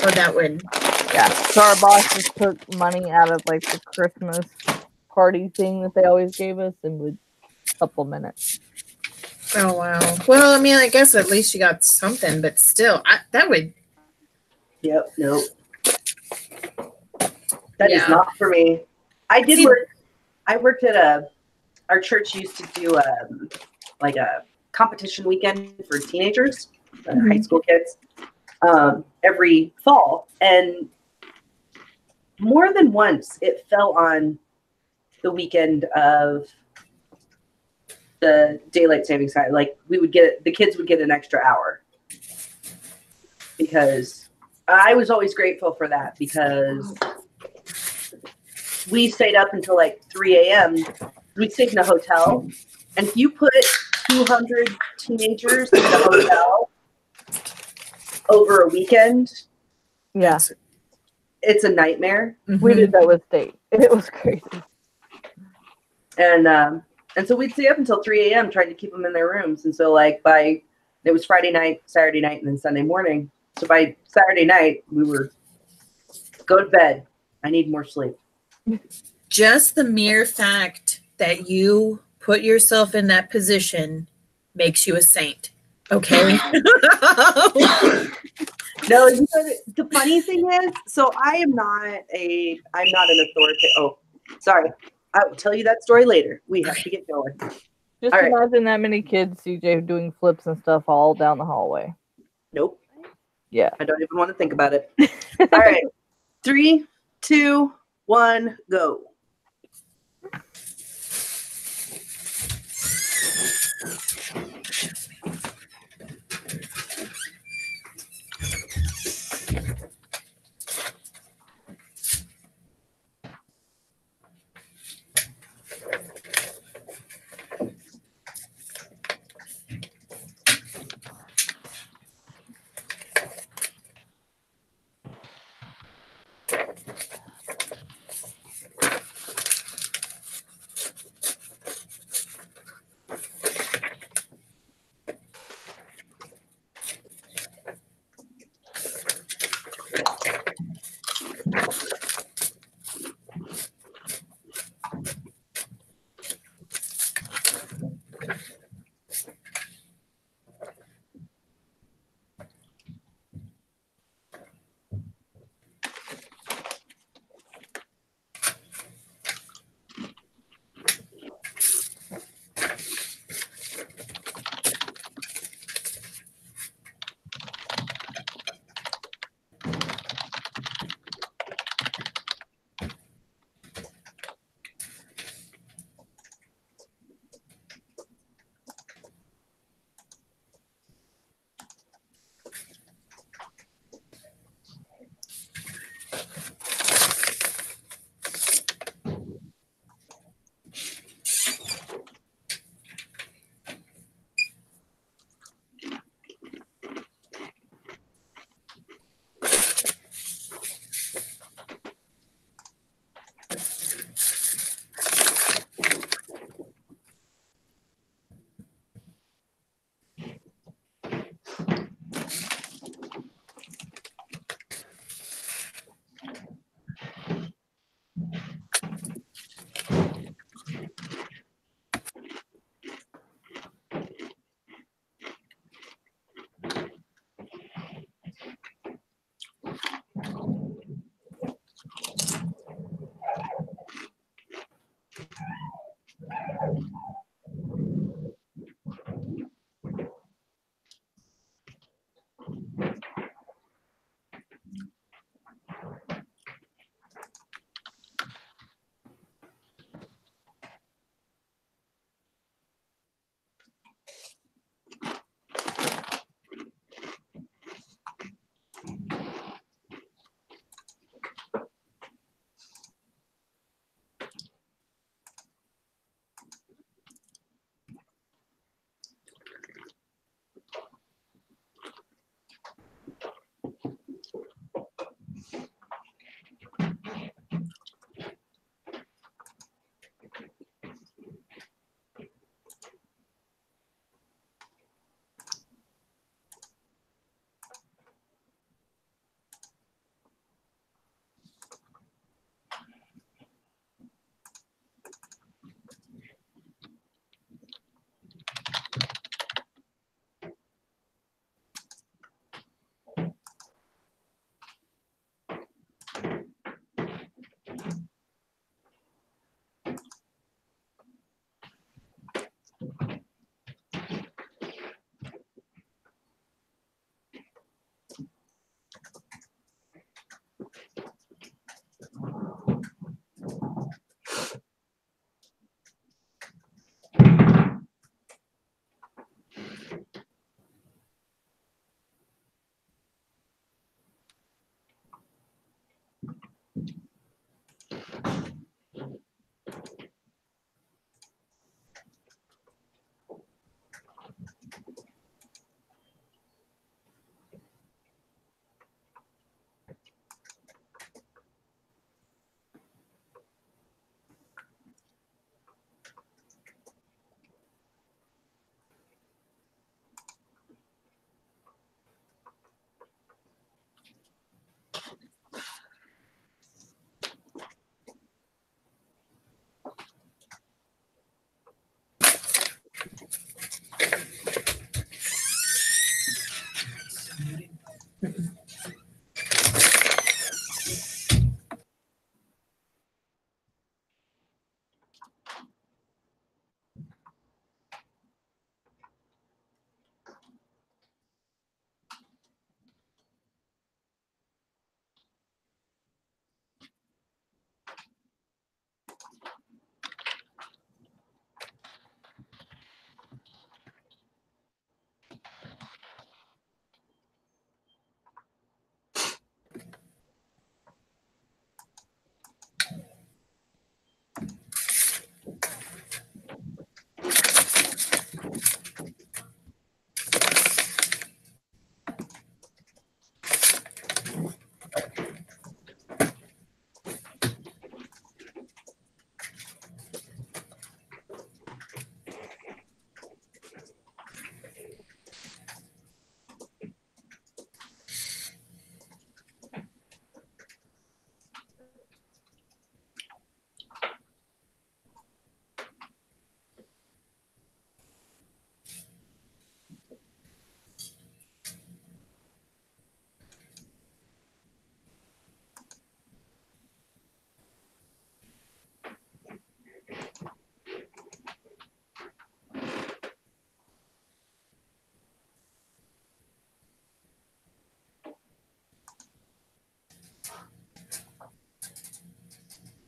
oh, that would. Yeah, so our boss just took money out of like the Christmas party thing that they always gave us and would supplement it. Oh, wow. Well, I mean, I guess at least you got something, but still, that would. Yep, nope. That is not for me. I did work. I worked at our church used to do like a competition weekend for teenagers, high school kids, every fall. And more than once, it fell on the weekend of the daylight savings time. Like the kids would get an extra hour because I was always grateful for that because we stayed up until like 3 a.m. We stayed in a hotel, and if you put 200 teenagers in a hotel over a weekend, it's a nightmare. We did that with state. It was crazy. And so we'd stay up until 3 a.m. trying to keep them in their rooms. And so like it was Friday night, Saturday night, and then Sunday morning. So by Saturday night, we were go to bed. I need more sleep. Just the mere fact that you put yourself in that position makes you a saint. Okay. No, you know, the funny thing is, so I'm not an authoritative. Oh, sorry. I will tell you that story later. We have to get going. Just All right. imagine that many kids, CJ, doing flips and stuff all down the hallway. Nope. Yeah. I don't even want to think about it. All right. 3, 2, 1, go.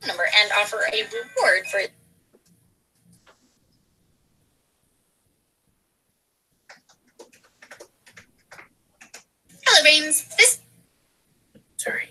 number and offer a reward for. Hello, Brains. This. Sorry.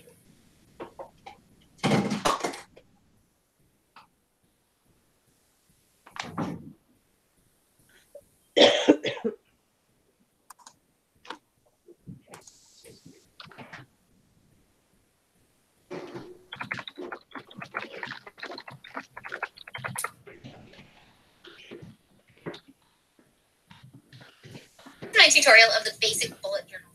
My tutorial of the basic bullet journal.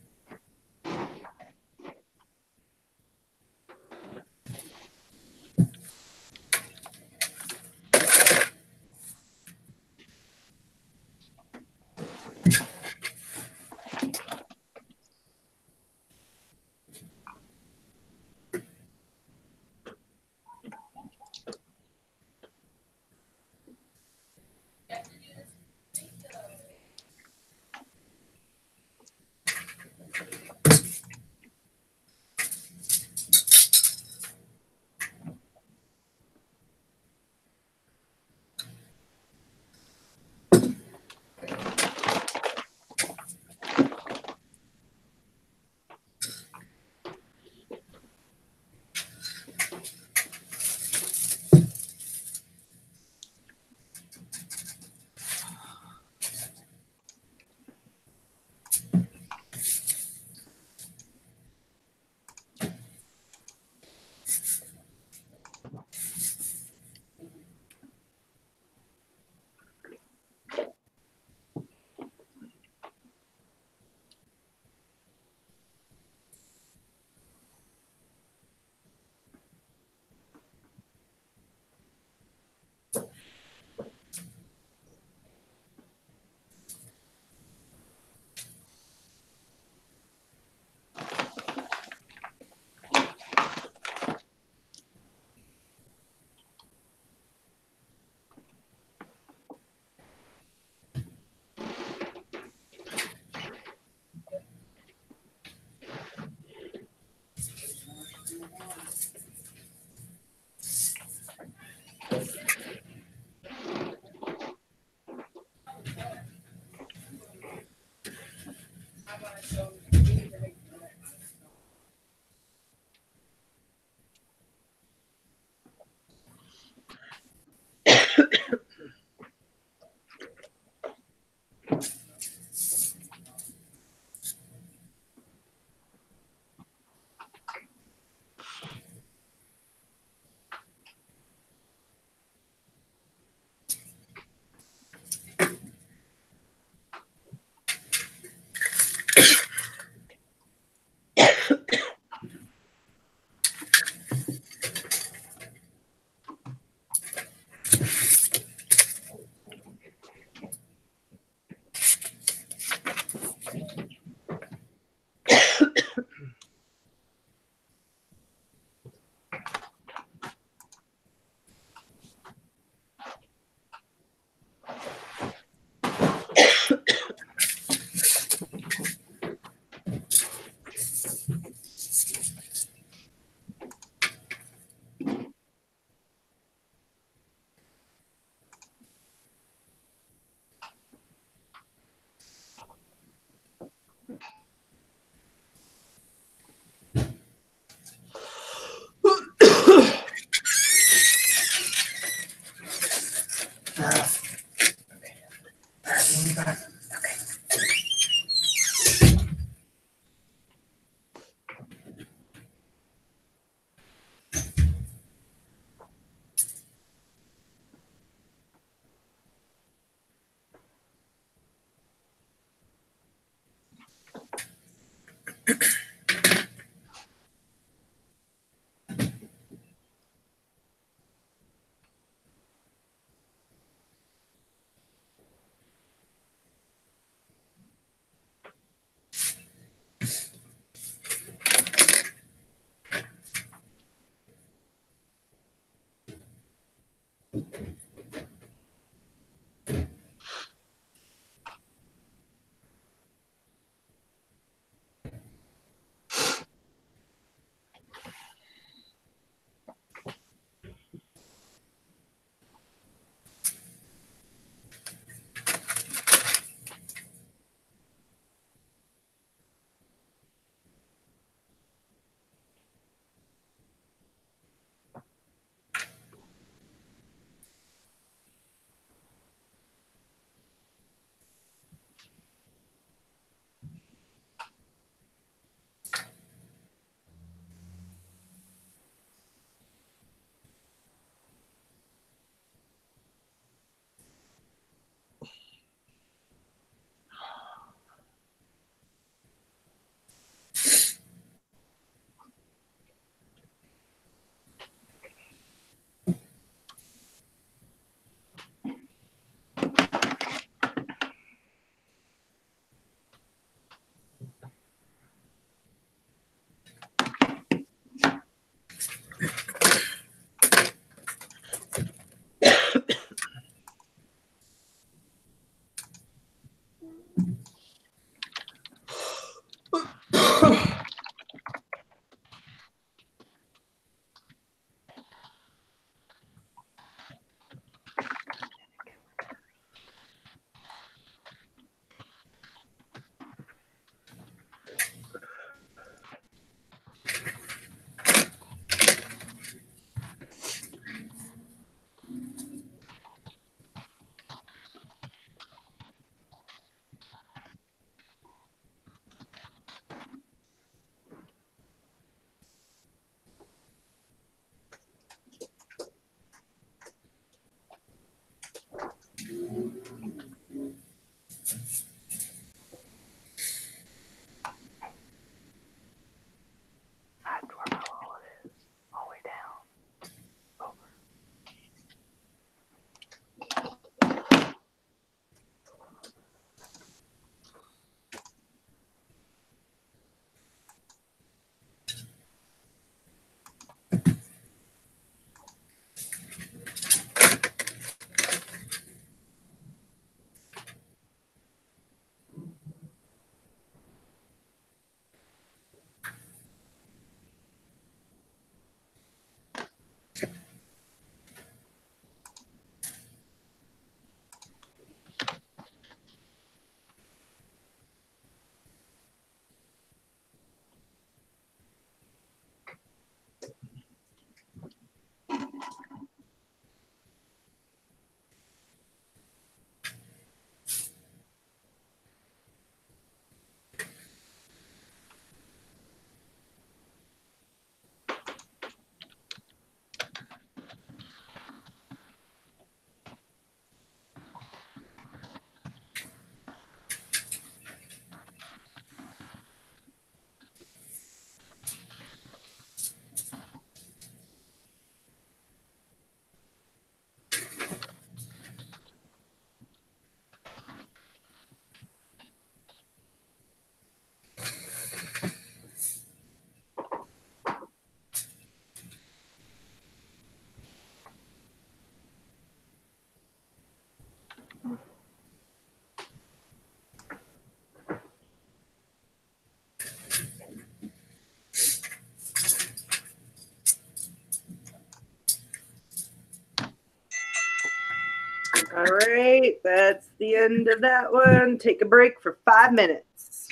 All right, that's the end of that one. Take a break for 5 minutes.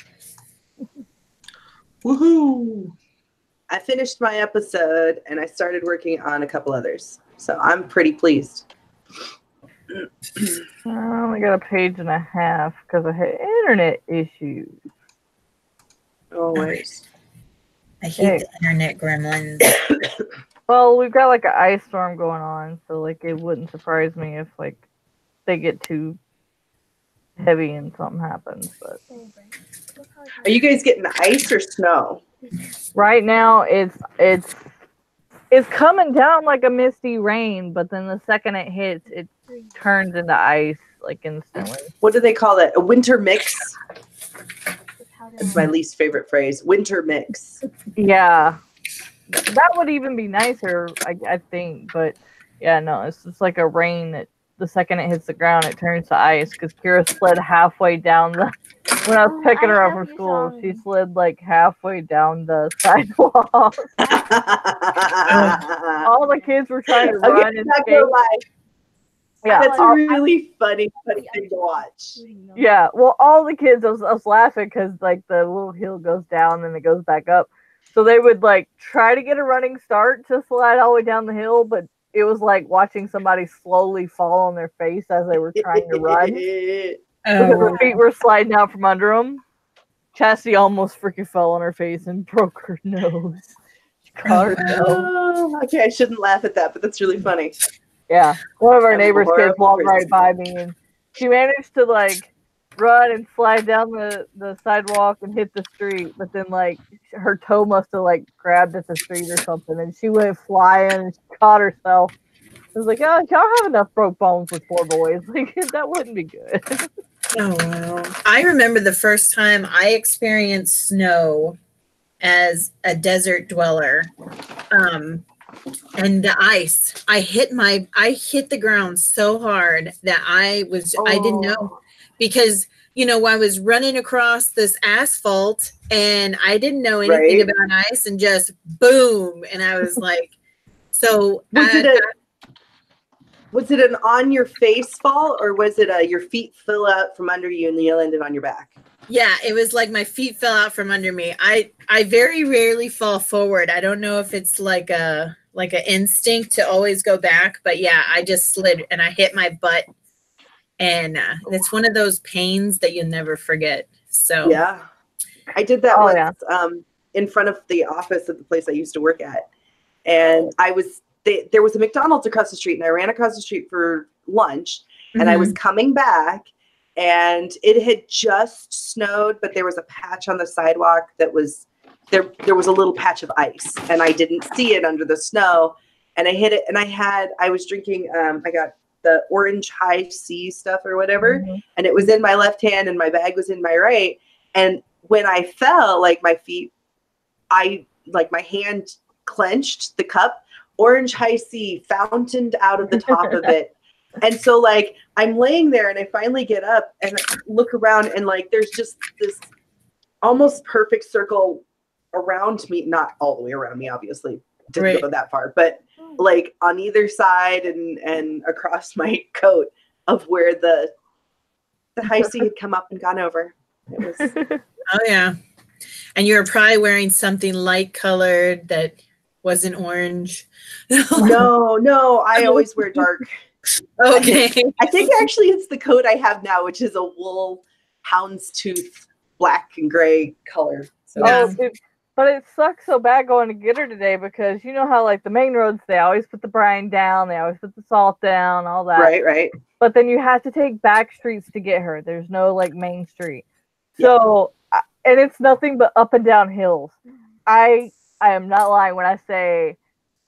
Woohoo! I finished my episode and I started working on a couple others. So I'm pretty pleased. I only got a page and a half because I had internet issues. Always. I hate the internet gremlins. Well, we've got like an ice storm going on, so like it wouldn't surprise me if like they get too heavy and something happens. But Are you guys getting ice or snow? right now it's coming down like a misty rain, but then the second it hits, it turns into ice like instantly. What do they call it? A winter mix? That's my least favorite phrase. Winter mix. Yeah, that would even be nicer, I think. But yeah, no, it's just like a rain that the second it hits the ground, it turns to ice. Because Kira slid halfway down the. When I was picking her up from school, she slid like halfway down the sidewalk. All the kids were trying to run and not skate. gonna lie. Yeah, That's a really funny thing to watch. yeah. Well, all the kids, I was laughing because like the little hill goes down and it goes back up. So they would like try to get a running start to slide all the way down the hill, but it was like watching somebody slowly fall on their face as they were trying to run. Because her feet were sliding out from under them. Chastity almost freaking fell on her face and broke her nose. She caught her nose. Oh, okay, I shouldn't laugh at that, but that's really funny. Yeah, one of our That was neighbor's kids horrible. walked right by me, and she managed to like run and slide down the sidewalk and hit the street. But then like her toe must have like grabbed at the street or something, and she went flying and she caught herself. I was like, oh, y'all have enough broke bones with 4 boys. Like that wouldn't be good. Oh, wow. I remember the first time I experienced snow as a desert dweller. And the ice. I hit the ground so hard that I didn't know, because I was running across this asphalt and I didn't know anything about ice, and just boom. And I was like, so was it an on your face fall, or was it your feet fell out from under you and you landed on your back? Yeah, it was like my feet fell out from under me. I very rarely fall forward. I don't know if it's like an instinct to always go back, but yeah, I just slid and I hit my butt, and it's one of those pains that you'll never forget. So yeah, I did that once in front of the office at the place I used to work at, and there was a McDonald's across the street, and I ran across the street for lunch, and I was coming back, and it had just snowed, but there was a patch on the sidewalk that was there was a little patch of ice, and I didn't see it under the snow, and I hit it, and I was drinking, I got the orange high C stuff or whatever, and it was in my left hand and my bag was in my right, and when I fell, like my hand clenched the cup, orange high C fountained out of the top of it. And so like I'm laying there and I finally get up and look around, and like there's just this almost perfect circle around me, not all the way around me, obviously didn't go that far, but like on either side and across my coat of where the high C had come up and gone over. It was oh yeah. And you were probably wearing something light colored that wasn't orange. No, I always wear dark. Okay. I think actually it's the coat I have now, which is a wool houndstooth black and gray color. So oh, dude, but it sucks so bad going to get her today, because you know how like the main roads, they always put the brine down, they always put the salt down, all that. Right. But then you have to take back streets to get her. There's no like main street. So, and it's nothing but up and down hills. I am not lying when I say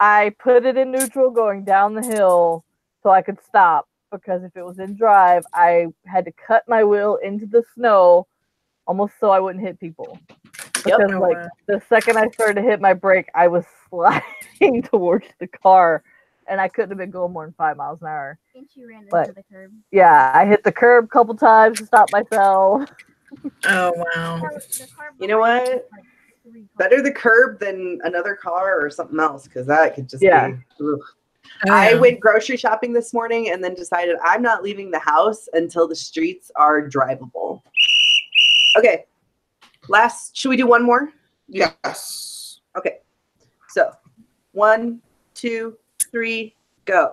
I put it in neutral going down the hill so I could stop, because if it was in drive, I had to cut my wheel into the snow almost so I wouldn't hit people. Because like the second I started to hit my brake, I was sliding towards the car. and I couldn't have been going more than 5 miles an hour. And she ran But- into the curb. Yeah, I hit the curb a couple times to stop myself. Oh wow. The car You know behind what? us, like, 3 cars. Better the curb than another car or something else, because that could just Yeah. be. Ugh. Oh, I yeah. went grocery shopping this morning and then decided I'm not leaving the house until the streets are drivable. Okay. Should we do one more? Yes. Okay. So 1, 2, 3, go.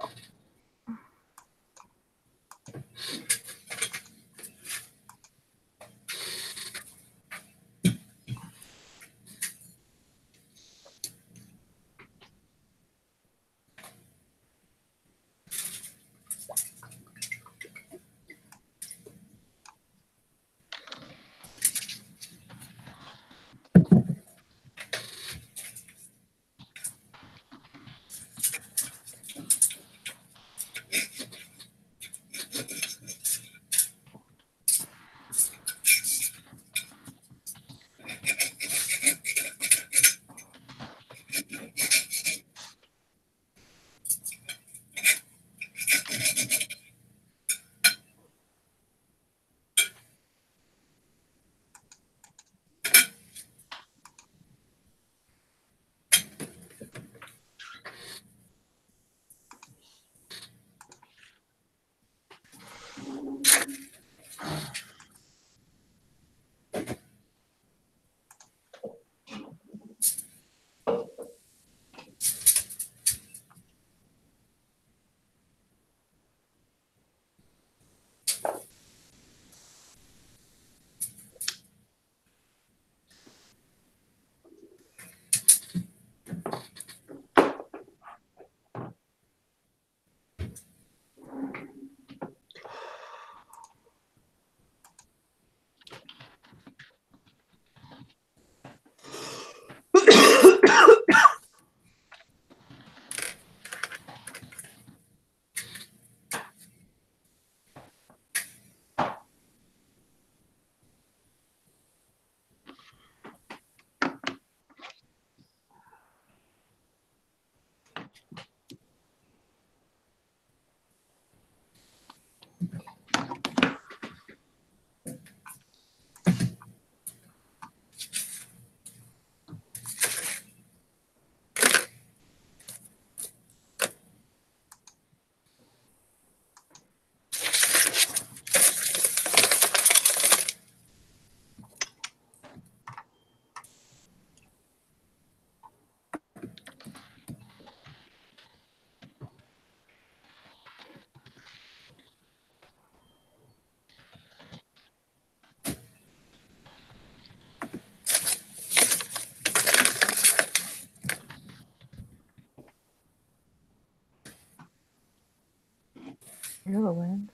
You're the wind.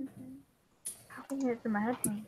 I can hear it through my headphones.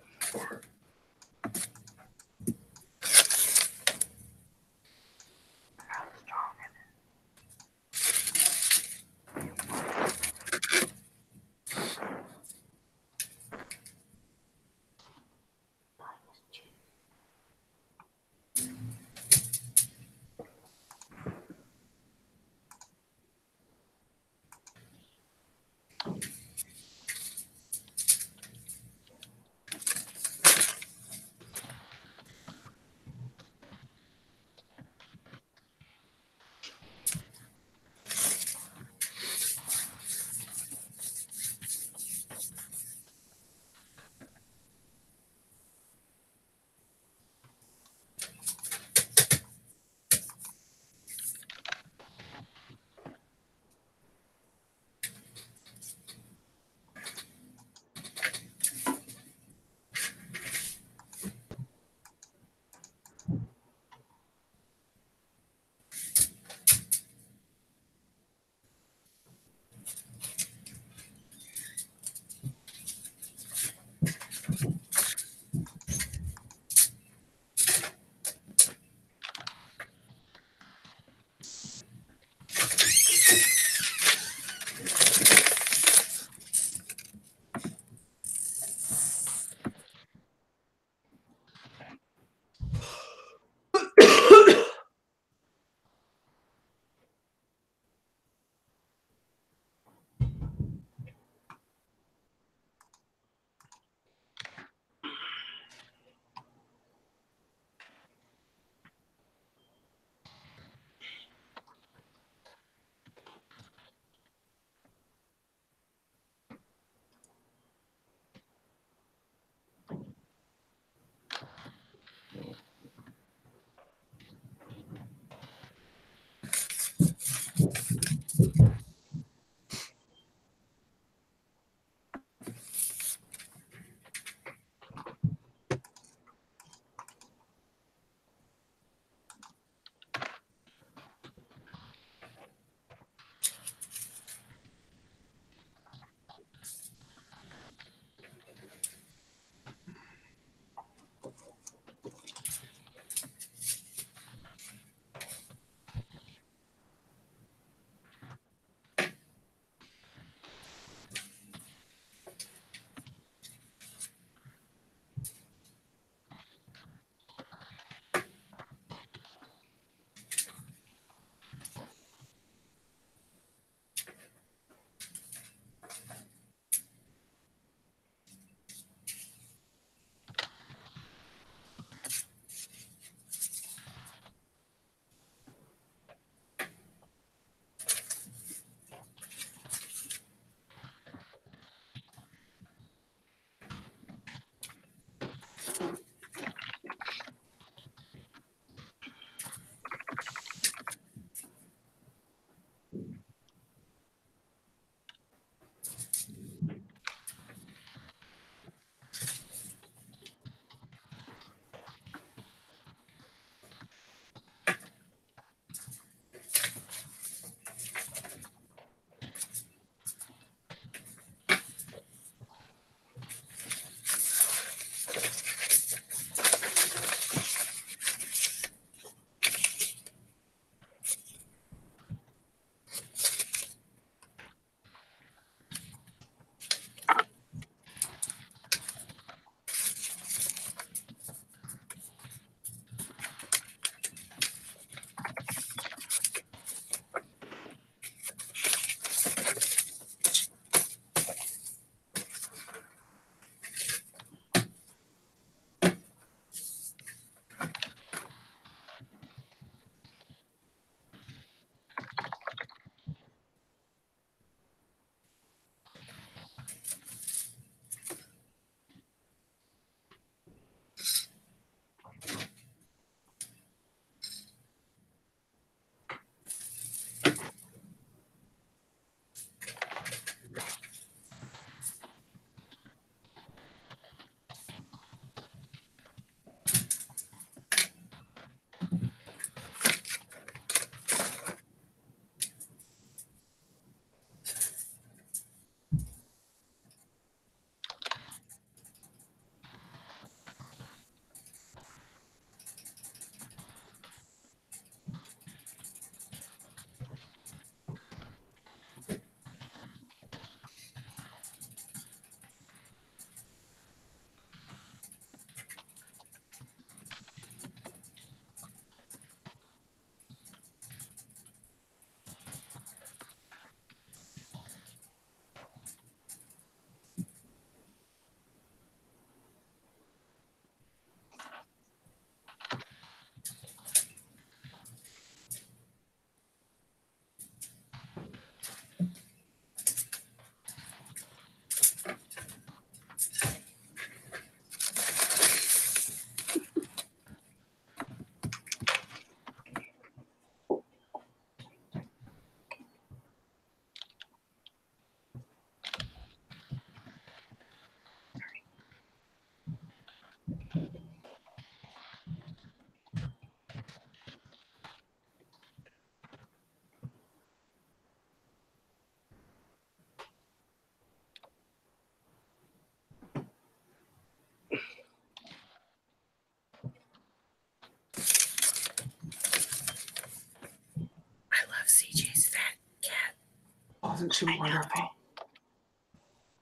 Wasn't she wonderful?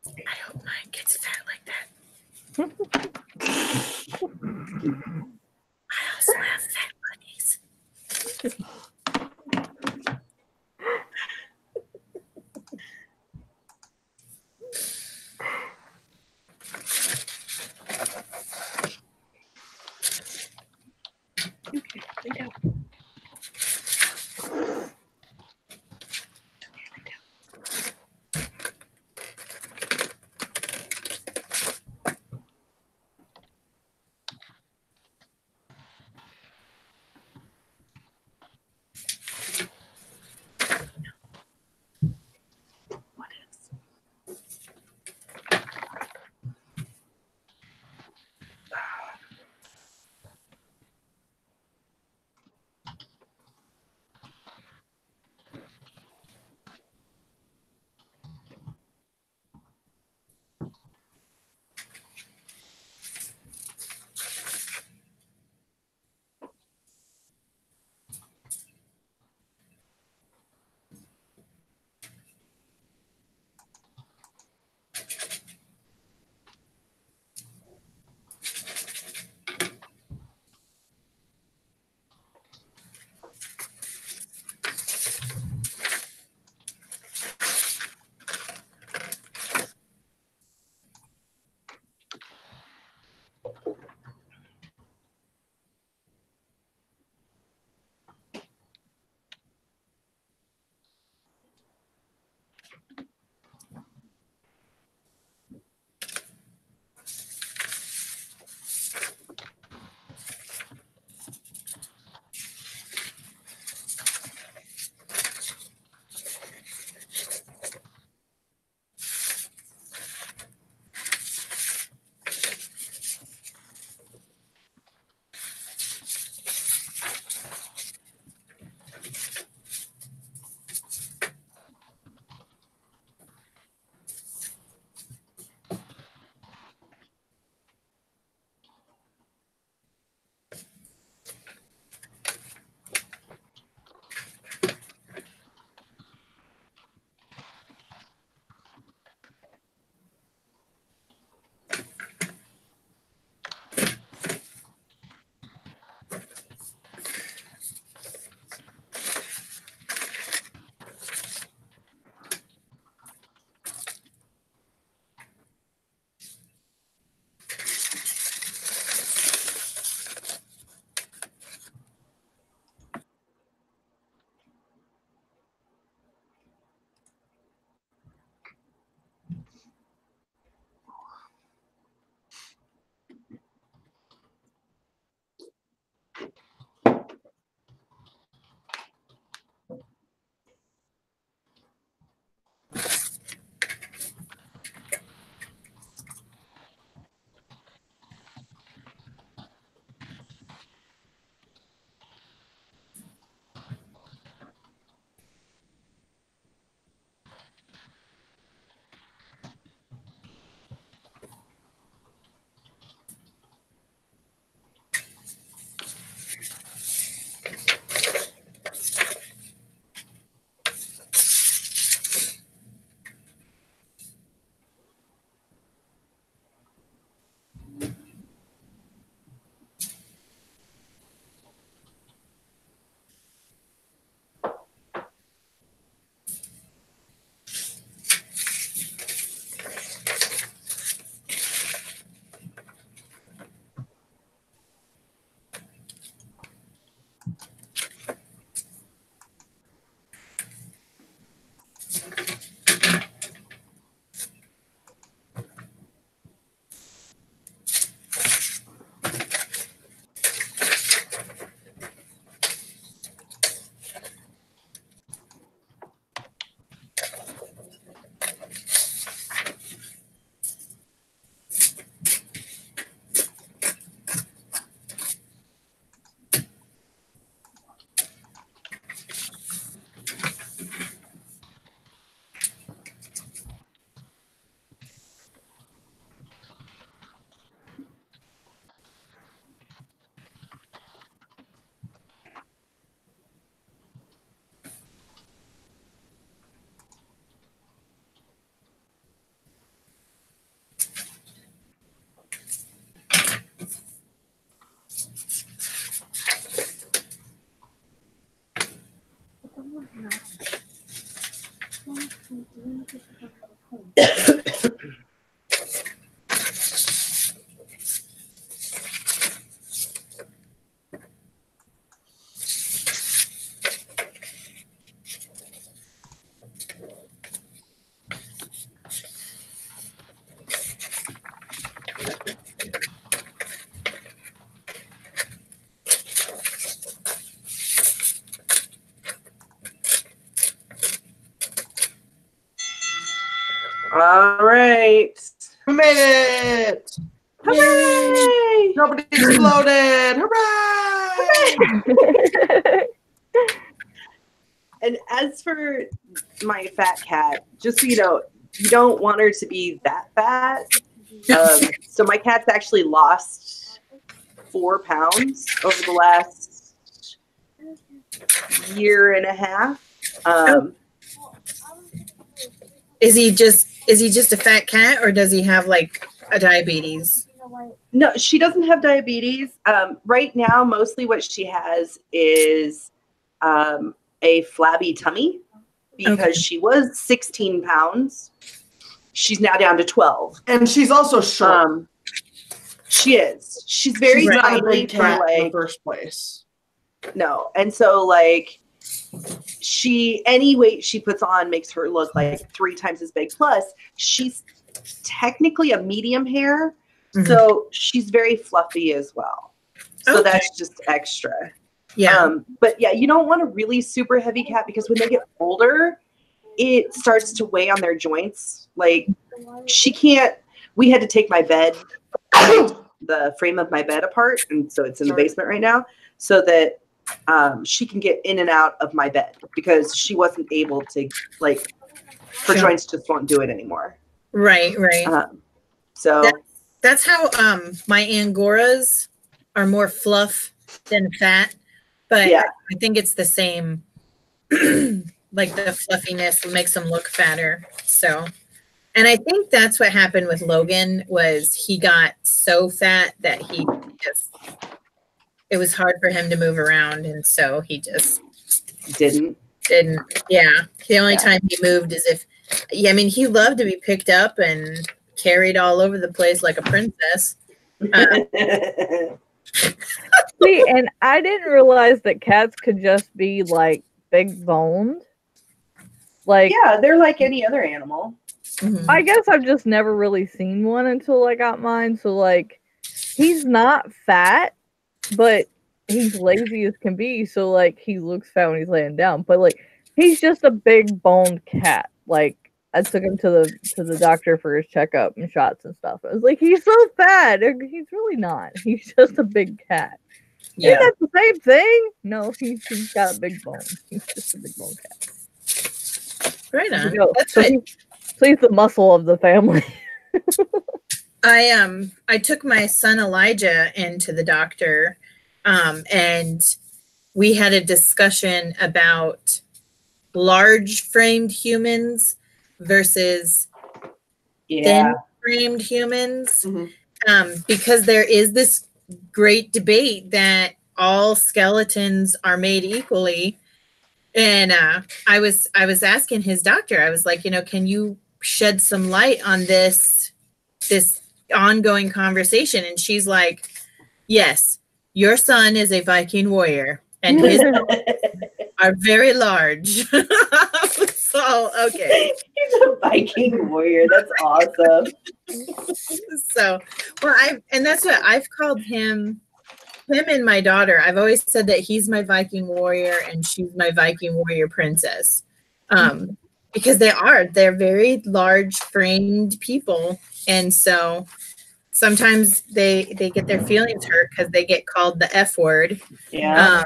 I hope mine gets fat like that. I also have fat bunnies. Okay, lay down. All right. We made it! Hooray! Nobody exploded! Hooray! And as for my fat cat, just so you know, you don't want her to be that fat. So my cat's actually lost 4 pounds over the last year and a half. Is he just a fat cat, or does he have like a diabetes? No, she doesn't have diabetes. Right now, mostly what she has is a flabby tummy because she was 16 pounds. She's now down to 12. And she's also short. She is. She's very She's not a tiny big for cat in the like first place. no. And so like any weight she puts on makes her look like 3 times as big. Plus, she's technically a medium hair, so she's very fluffy as well. So that's just extra. Yeah. But yeah, you don't want a really super heavy cat because when they get older, it starts to weigh on their joints. Like we had to take my bed, the frame of my bed apart, and so it's in the basement right now, so that she can get in and out of my bed because she wasn't able to, like, her joints just won't do it anymore. Right. So that's how my Angoras are more fluff than fat, but yeah. I think it's the same. Like the fluffiness makes them look fatter. So, and I think that's what happened with Logan was he got so fat that it was hard for him to move around, and so he just didn't. Yeah, the only time he moved is if. Yeah, I mean, he loved to be picked up and carried all over the place like a princess. See, and I didn't realize that cats could just be like big boned. Like, yeah, they're like any other animal. I guess I've just never really seen one until I got mine. So like, he's not fat, but he's lazy as can be. So like, he looks fat when he's laying down, but like, he's just a big boned cat. Like, I took him to the doctor for his checkup and shots and stuff. I was like, he's so fat. He's really not. He's just a big cat. Yeah, that's the same thing. No, he's got a big bone. He's just a big bone cat. Right on. So he's the muscle of the family. I took my son Elijah into the doctor, and we had a discussion about large framed humans versus thin framed humans, because there is this great debate that all skeletons are made equally. And I was asking his doctor, I was like, can you shed some light on this ongoing conversation? And she's like, yes, your son is a Viking warrior and his are very large. So, okay. He's a Viking warrior. That's awesome. So, well, and that's what I've called him and my daughter. I've always said that he's my Viking warrior and she's my Viking warrior princess. Because they're very large framed people. And so sometimes they get their feelings hurt because they get called the F word. Yeah.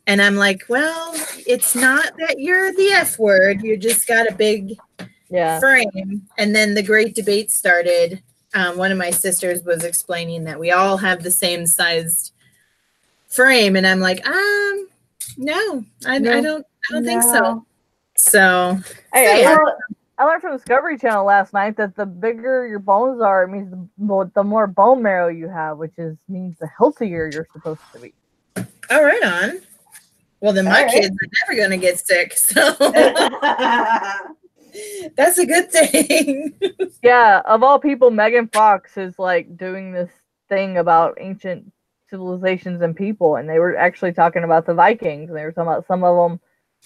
And I'm like, well, it's not that you're the F word. You just got a big frame. And then the great debate started. One of my sisters was explaining that we all have the same sized frame. And I'm like, no, I don't think so. So, hey, I learned from Discovery Channel last night that the bigger your bones are, it means the more bone marrow you have, which means the healthier you're supposed to be. Oh, right on. Well, then my kids are never going to get sick. So, That's a good thing. Yeah, of all people, Megan Fox is like doing this thing about ancient civilizations and people, and they were actually talking about the Vikings, and they were talking about some of them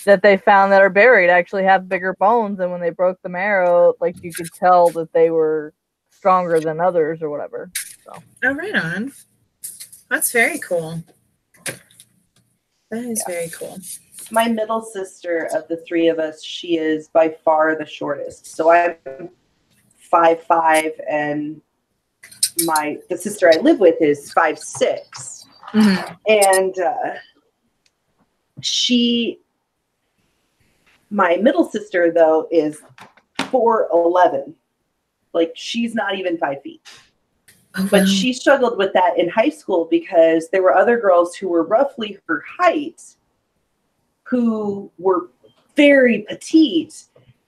that they found that are buried actually have bigger bones, and when they broke the marrow, like you could tell that they were stronger than others or whatever. So. Oh, right on. That's very cool. That is very cool. My middle sister of the three of us, she is by far the shortest. So I'm 5'5", and the sister I live with is 5'6". Mm-hmm. And my middle sister though is 4'11". Like she's not even 5 feet. Oh, But wow. she struggled with that in high school because there were other girls who were roughly her height who were very petite.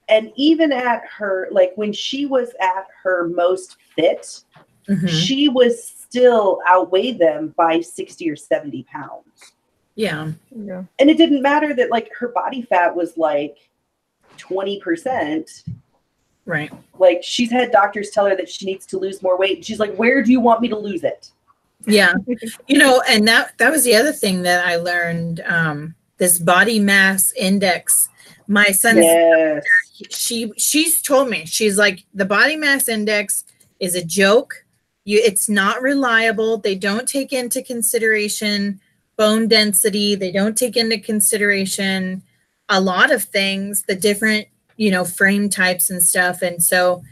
And even at her, like when she was at her most fit, Mhm. she was still outweighed them by 60 or 70 pounds. Yeah. Yeah. And it didn't matter that like her body fat was like 20%. Right. Like she's had doctors tell her that she needs to lose more weight. She's like, where do you want me to lose it? Yeah. You know, and that was the other thing that I learned, this body mass index. My son's Yes. she's told me, she's like, the body mass index is a joke. It's not reliable. They don't take into consideration bone density. They don't take into consideration a lot of things, the different, you know, frame types and stuff. And so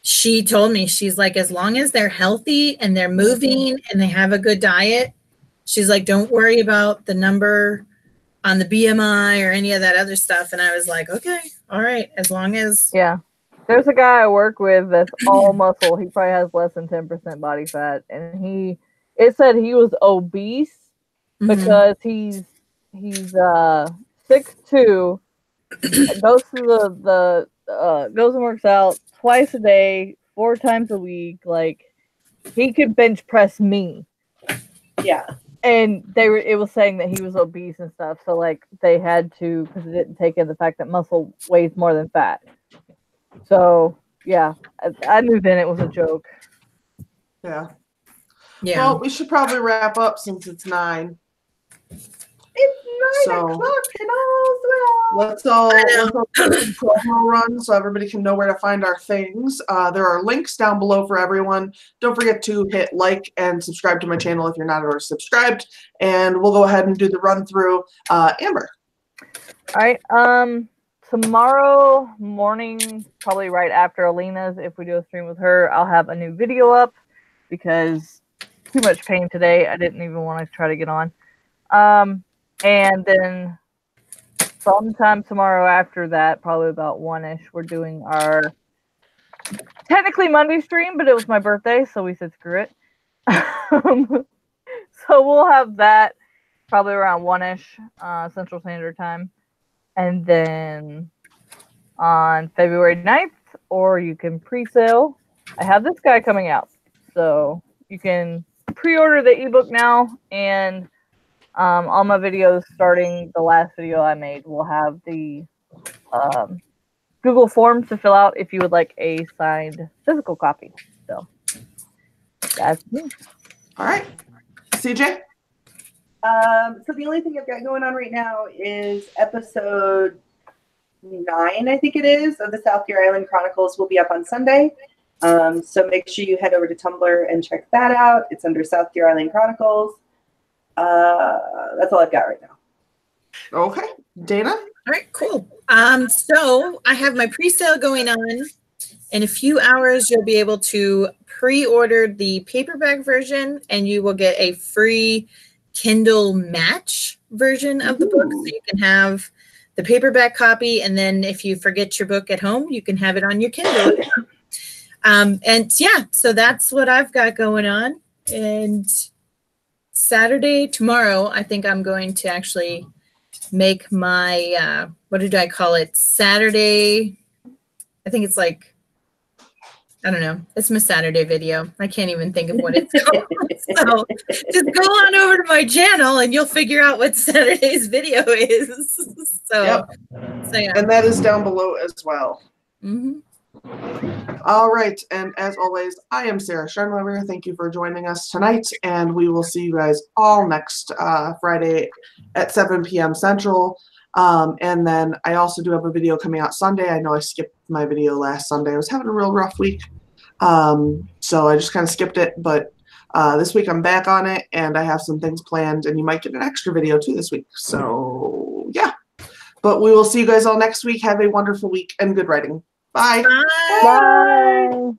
she told me, she's like, as long as they're healthy and they're moving and they have a good diet, she's like, don't worry about the number on the BMI or any of that other stuff. And I was like, okay, all right, as long as. Yeah. There's a guy I work with that's all muscle. He probably has less than 10% body fat. And it said he was obese because he's 6'2", goes to goes and works out twice a day, 4 times a week. Like he could bench press me. Yeah. And it was saying that he was obese and stuff. So like they had to, because it didn't take in the fact that muscle weighs more than fat. So yeah, I knew then it was a joke. Yeah. Yeah. Well, we should probably wrap up since it's 9. It's 9 o'clock and all's well. Let's all promo run so everybody can know where to find our things. There are links down below for everyone. Don't forget to hit like and subscribe to my channel if you're not already subscribed. And we'll go ahead and do the run through. Amber. All right. Tomorrow morning, probably right after Alina's, if we do a stream with her, I'll have a new video up because too much pain today. I didn't even want to try to get on. And then sometime tomorrow after that, probably about 1-ish, we're doing our technically Monday stream, but it was my birthday, so we said screw it. So we'll have that probably around 1-ish Central Standard Time. And then on February 9th, or you can pre-sale, I have this guy coming out. So you can pre-order the ebook now, and all my videos, starting the last video I made, will have the Google forms to fill out if you would like a signed physical copy. So that's me. All right. CJ? So the only thing I've got going on right now is episode 9, I think it is, of the South Gear Island Chronicles will be up on Sunday. So make sure you head over to Tumblr and check that out. It's under South Gear Island Chronicles. That's all I've got right now. Okay. Dana? All right, cool. So I have my pre-sale going on. In a few hours, you'll be able to pre-order the paperback version, and you will get a free Kindle match version of the book. So you can have the paperback copy, and then if you forget your book at home, you can have it on your Kindle. And yeah, so that's what I've got going on. And Saturday, tomorrow, I think I'm going to actually make my, what did I call it? Saturday, I think it's like, I don't know. It's my Saturday video. I can't even think of what it's called. So just go on over to my channel and you'll figure out what Saturday's video is. So, Yep. so yeah. And that is down below as well. Mhm. All right, and as always, I am Sarah Scheinweber. Thank you for joining us tonight, and we will see you guys all next Friday at 7 p.m. Central. And then I also do have a video coming out Sunday. I know I skipped my video last Sunday. I was having a real rough week, so I just kind of skipped it. But this week I'm back on it, and I have some things planned, and you might get an extra video too this week. So yeah, but we will see you guys all next week. Have a wonderful week and good writing. Bye. Bye. Bye.